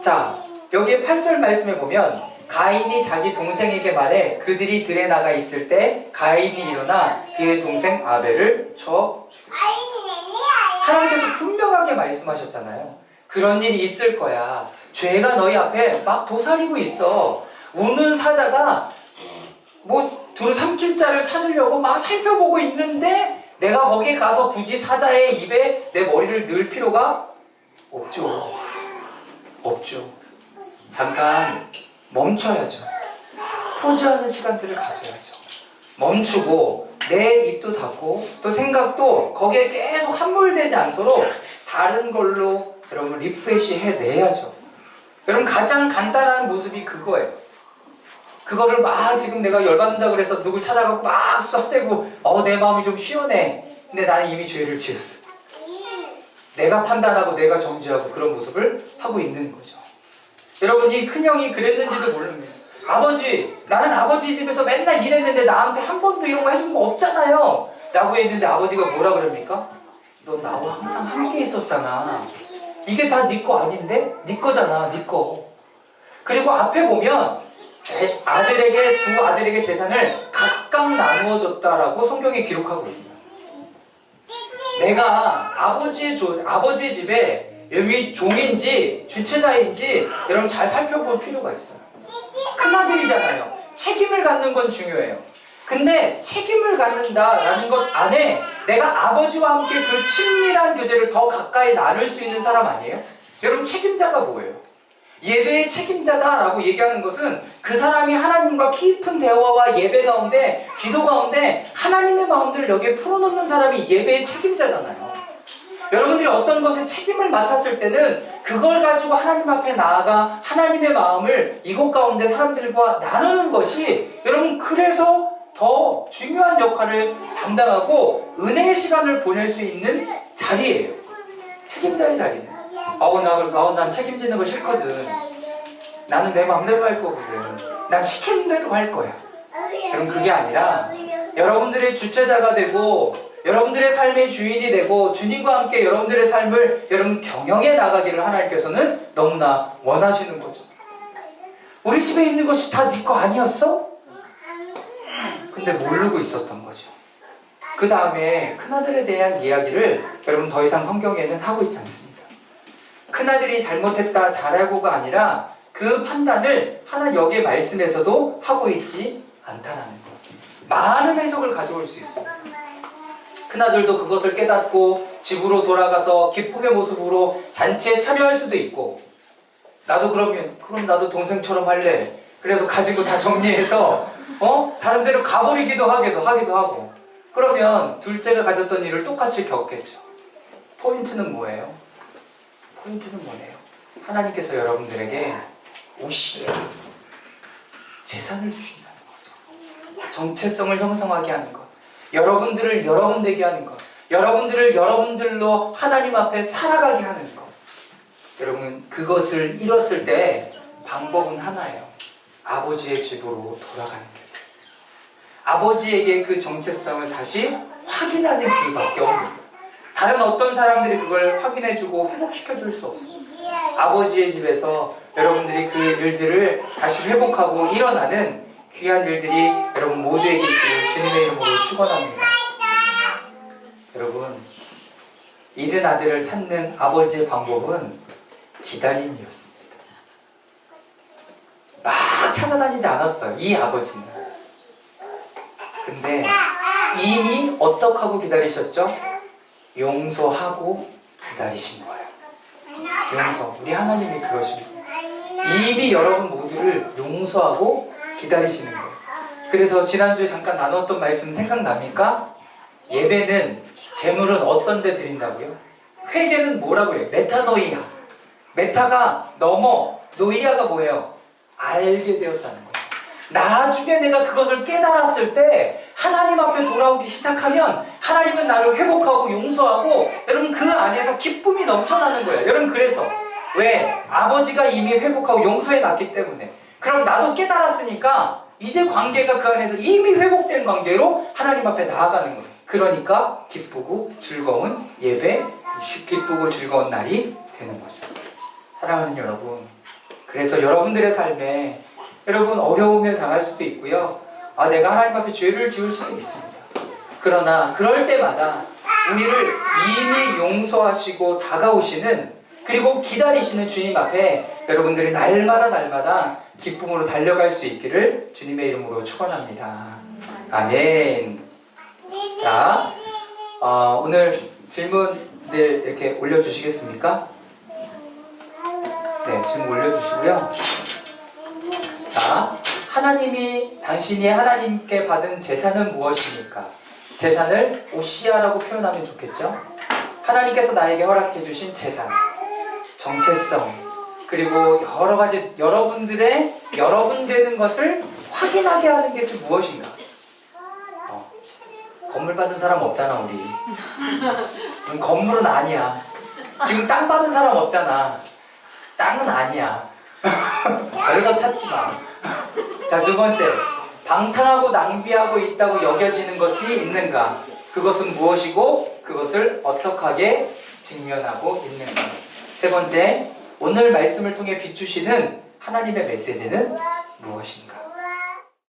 Speaker 1: 자, 여기 8절 말씀에 보면 가인이 자기 동생에게 말해 그들이 들에 나가 있을 때 가인이 일어나 그의 동생 아벨을 쳐 죽였다. 하나님께서 분명하게 말씀하셨잖아요. 그런 일이 있을 거야. 죄가 너희 앞에 막 도사리고 있어. 우는 사자가 뭐 두루 삼킬 자를 찾으려고 막 살펴보고 있는데 내가 거기에 가서 굳이 사자의 입에 내 머리를 넣을 필요가 없죠. 없죠. 잠깐 멈춰야죠. 포즈하는 시간들을 가져야죠. 멈추고 내 입도 닫고 또 생각도 거기에 계속 함몰되지 않도록 다른 걸로 여러분 리프레시 해내야죠. 여러분 가장 간단한 모습이 그거예요. 그거를 막 지금 내가 열받는다 그래서 누굴 찾아가고 막 쏴대고 내 마음이 좀 시원해. 근데 나는 이미 죄를 지었어. 내가 판단하고 내가 정죄하고 그런 모습을 하고 있는 거죠. 여러분 이 큰형이 그랬는지도 모릅니다. 아버지, 나는 아버지 집에서 맨날 일했는데 나한테 한 번도 이런 거 해준 거 없잖아요 라고 했는데 아버지가 뭐라 그럽니까? 너 나와 항상 함께 있었잖아. 이게 다 네 거 아닌데? 네 거잖아, 네 거. 그리고 앞에 보면 두 아들에게 재산을 각각 나누어 줬다라고 성경에 기록하고 있어요. 내가 아버지의 집에 여기 종인지 주체자인지 여러분 잘 살펴볼 필요가 있어요. 큰아들이잖아요. 책임을 갖는 건 중요해요. 근데 책임을 갖는다라는 것 안에 내가 아버지와 함께 그 친밀한 교제를 더 가까이 나눌 수 있는 사람 아니에요? 여러분 책임자가 뭐예요? 예배의 책임자다라고 얘기하는 것은 그 사람이 하나님과 깊은 대화와 예배 가운데 기도 가운데 하나님의 마음들을 여기에 풀어놓는 사람이 예배의 책임자잖아요. 여러분들이 어떤 것에 책임을 맡았을 때는 그걸 가지고 하나님 앞에 나아가 하나님의 마음을 이곳 가운데 사람들과 나누는 것이 여러분 그래서 더 중요한 역할을 담당하고 은혜의 시간을 보낼 수 있는 자리예요. 책임자의 자리는. 난 책임지는 거 싫거든. 나는 내 마음대로 할 거거든. 난 시키는 대로 할 거야. 여러분 그게 아니라 여러분들의 주체자가 되고 여러분들의 삶의 주인이 되고 주님과 함께 여러분들의 삶을 여러분 경영해 나가기를 하나님께서는 너무나 원하시는 거죠. 우리 집에 있는 것이 다 네 거 아니었어? 근데 모르고 있었던 거죠. 그 다음에 큰아들에 대한 이야기를 여러분 더 이상 성경에는 하고 있지 않습니다. 큰아들이 잘못했다 잘하고가 아니라 그 판단을 하나 여기의 말씀에서도 하고 있지 않다라는 거예요. 많은 해석을 가져올 수 있어요. 큰아들도 그것을 깨닫고 집으로 돌아가서 기쁨의 모습으로 잔치에 참여할 수도 있고 나도 그럼 나도 동생처럼 할래. 그래서 가지고 다 정리해서 다른 데로 가버리기도 하기도 하고 그러면 둘째가 가졌던 일을 똑같이 겪겠죠. 포인트는 뭐예요? 포인트는 뭐예요? 하나님께서 여러분들에게 오시에 재산을 주신다는 거죠. 정체성을 형성하게 하는 것. 여러분들을 여러분 되게 하는 것. 여러분들을 여러분들로 하나님 앞에 살아가게 하는 것. 여러분 그것을 이뤘을 때 방법은 하나예요. 아버지의 집으로 돌아가는 게. 아버지에게 그 정체성을 다시 확인하는 길밖에 없는 거예요. 다른 어떤 사람들이 그걸 확인해주고 회복시켜줄 수 없어요. 아버지의 집에서 여러분들이 그 일들을 다시 회복하고 일어나는 귀한 일들이 여러분 모두에게 있기를 주님의 이름으로 축원합니다. 여러분 잃은 아들을 찾는 아버지의 방법은 기다림이었습니다. 막 찾아다니지 않았어요. 이 아버지는 근데 이미 어떻게 하고 기다리셨죠? 용서하고 기다리신 거예요. 용서. 우리 하나님이 그러신 거예요. 이미 여러분 모두를 용서하고 기다리시는 거예요. 그래서 지난주에 잠깐 나눴던 말씀 생각납니까? 예배는, 제물은 어떤 데 드린다고요? 회개는 뭐라고 해요? 메타노이아. 메타가 넘어, 노이아가 뭐예요? 알게 되었다는 거예요. 나중에 내가 그것을 깨달았을 때 하나님 앞에 돌아오기 시작하면 하나님은 나를 회복하고 용서하고 여러분 그 안에서 기쁨이 넘쳐나는 거예요. 여러분 그래서 왜? 아버지가 이미 회복하고 용서해 놨기 때문에. 그럼 나도 깨달았으니까 이제 관계가 그 안에서 이미 회복된 관계로 하나님 앞에 나아가는 거예요. 그러니까 기쁘고 즐거운 예배, 기쁘고 즐거운 날이 되는 거죠. 사랑하는 여러분, 그래서 여러분들의 삶에 여러분 어려움을 당할 수도 있고요. 내가 하나님 앞에 죄를 지을 수도 있습니다. 그러나 그럴 때마다 우리를 이미 용서하시고 다가오시는, 그리고 기다리시는 주님 앞에 여러분들이 날마다 기쁨으로 달려갈 수 있기를 주님의 이름으로 축원합니다. 아멘. 자, 오늘 질문들 이렇게 올려주시겠습니까? 네, 질문 올려주시고요. 자, 당신이 하나님께 받은 재산은 무엇입니까? 재산을 오시아라고 표현하면 좋겠죠? 하나님께서 나에게 허락해 주신 재산, 정체성, 그리고 여러 가지 여러분 되는 것을 확인하게 하는 것이 무엇인가? 건물 받은 사람 없잖아, 우리. 건물은 아니야. 지금 땅 받은 사람 없잖아. 땅은 아니야. 그래서 찾지 마. 자, 두 번째, 방탕하고 낭비하고 있다고 여겨지는 것이 있는가? 그것은 무엇이고 그것을 어떻게 직면하고 있는가? 세 번째, 오늘 말씀을 통해 비추시는 하나님의 메시지는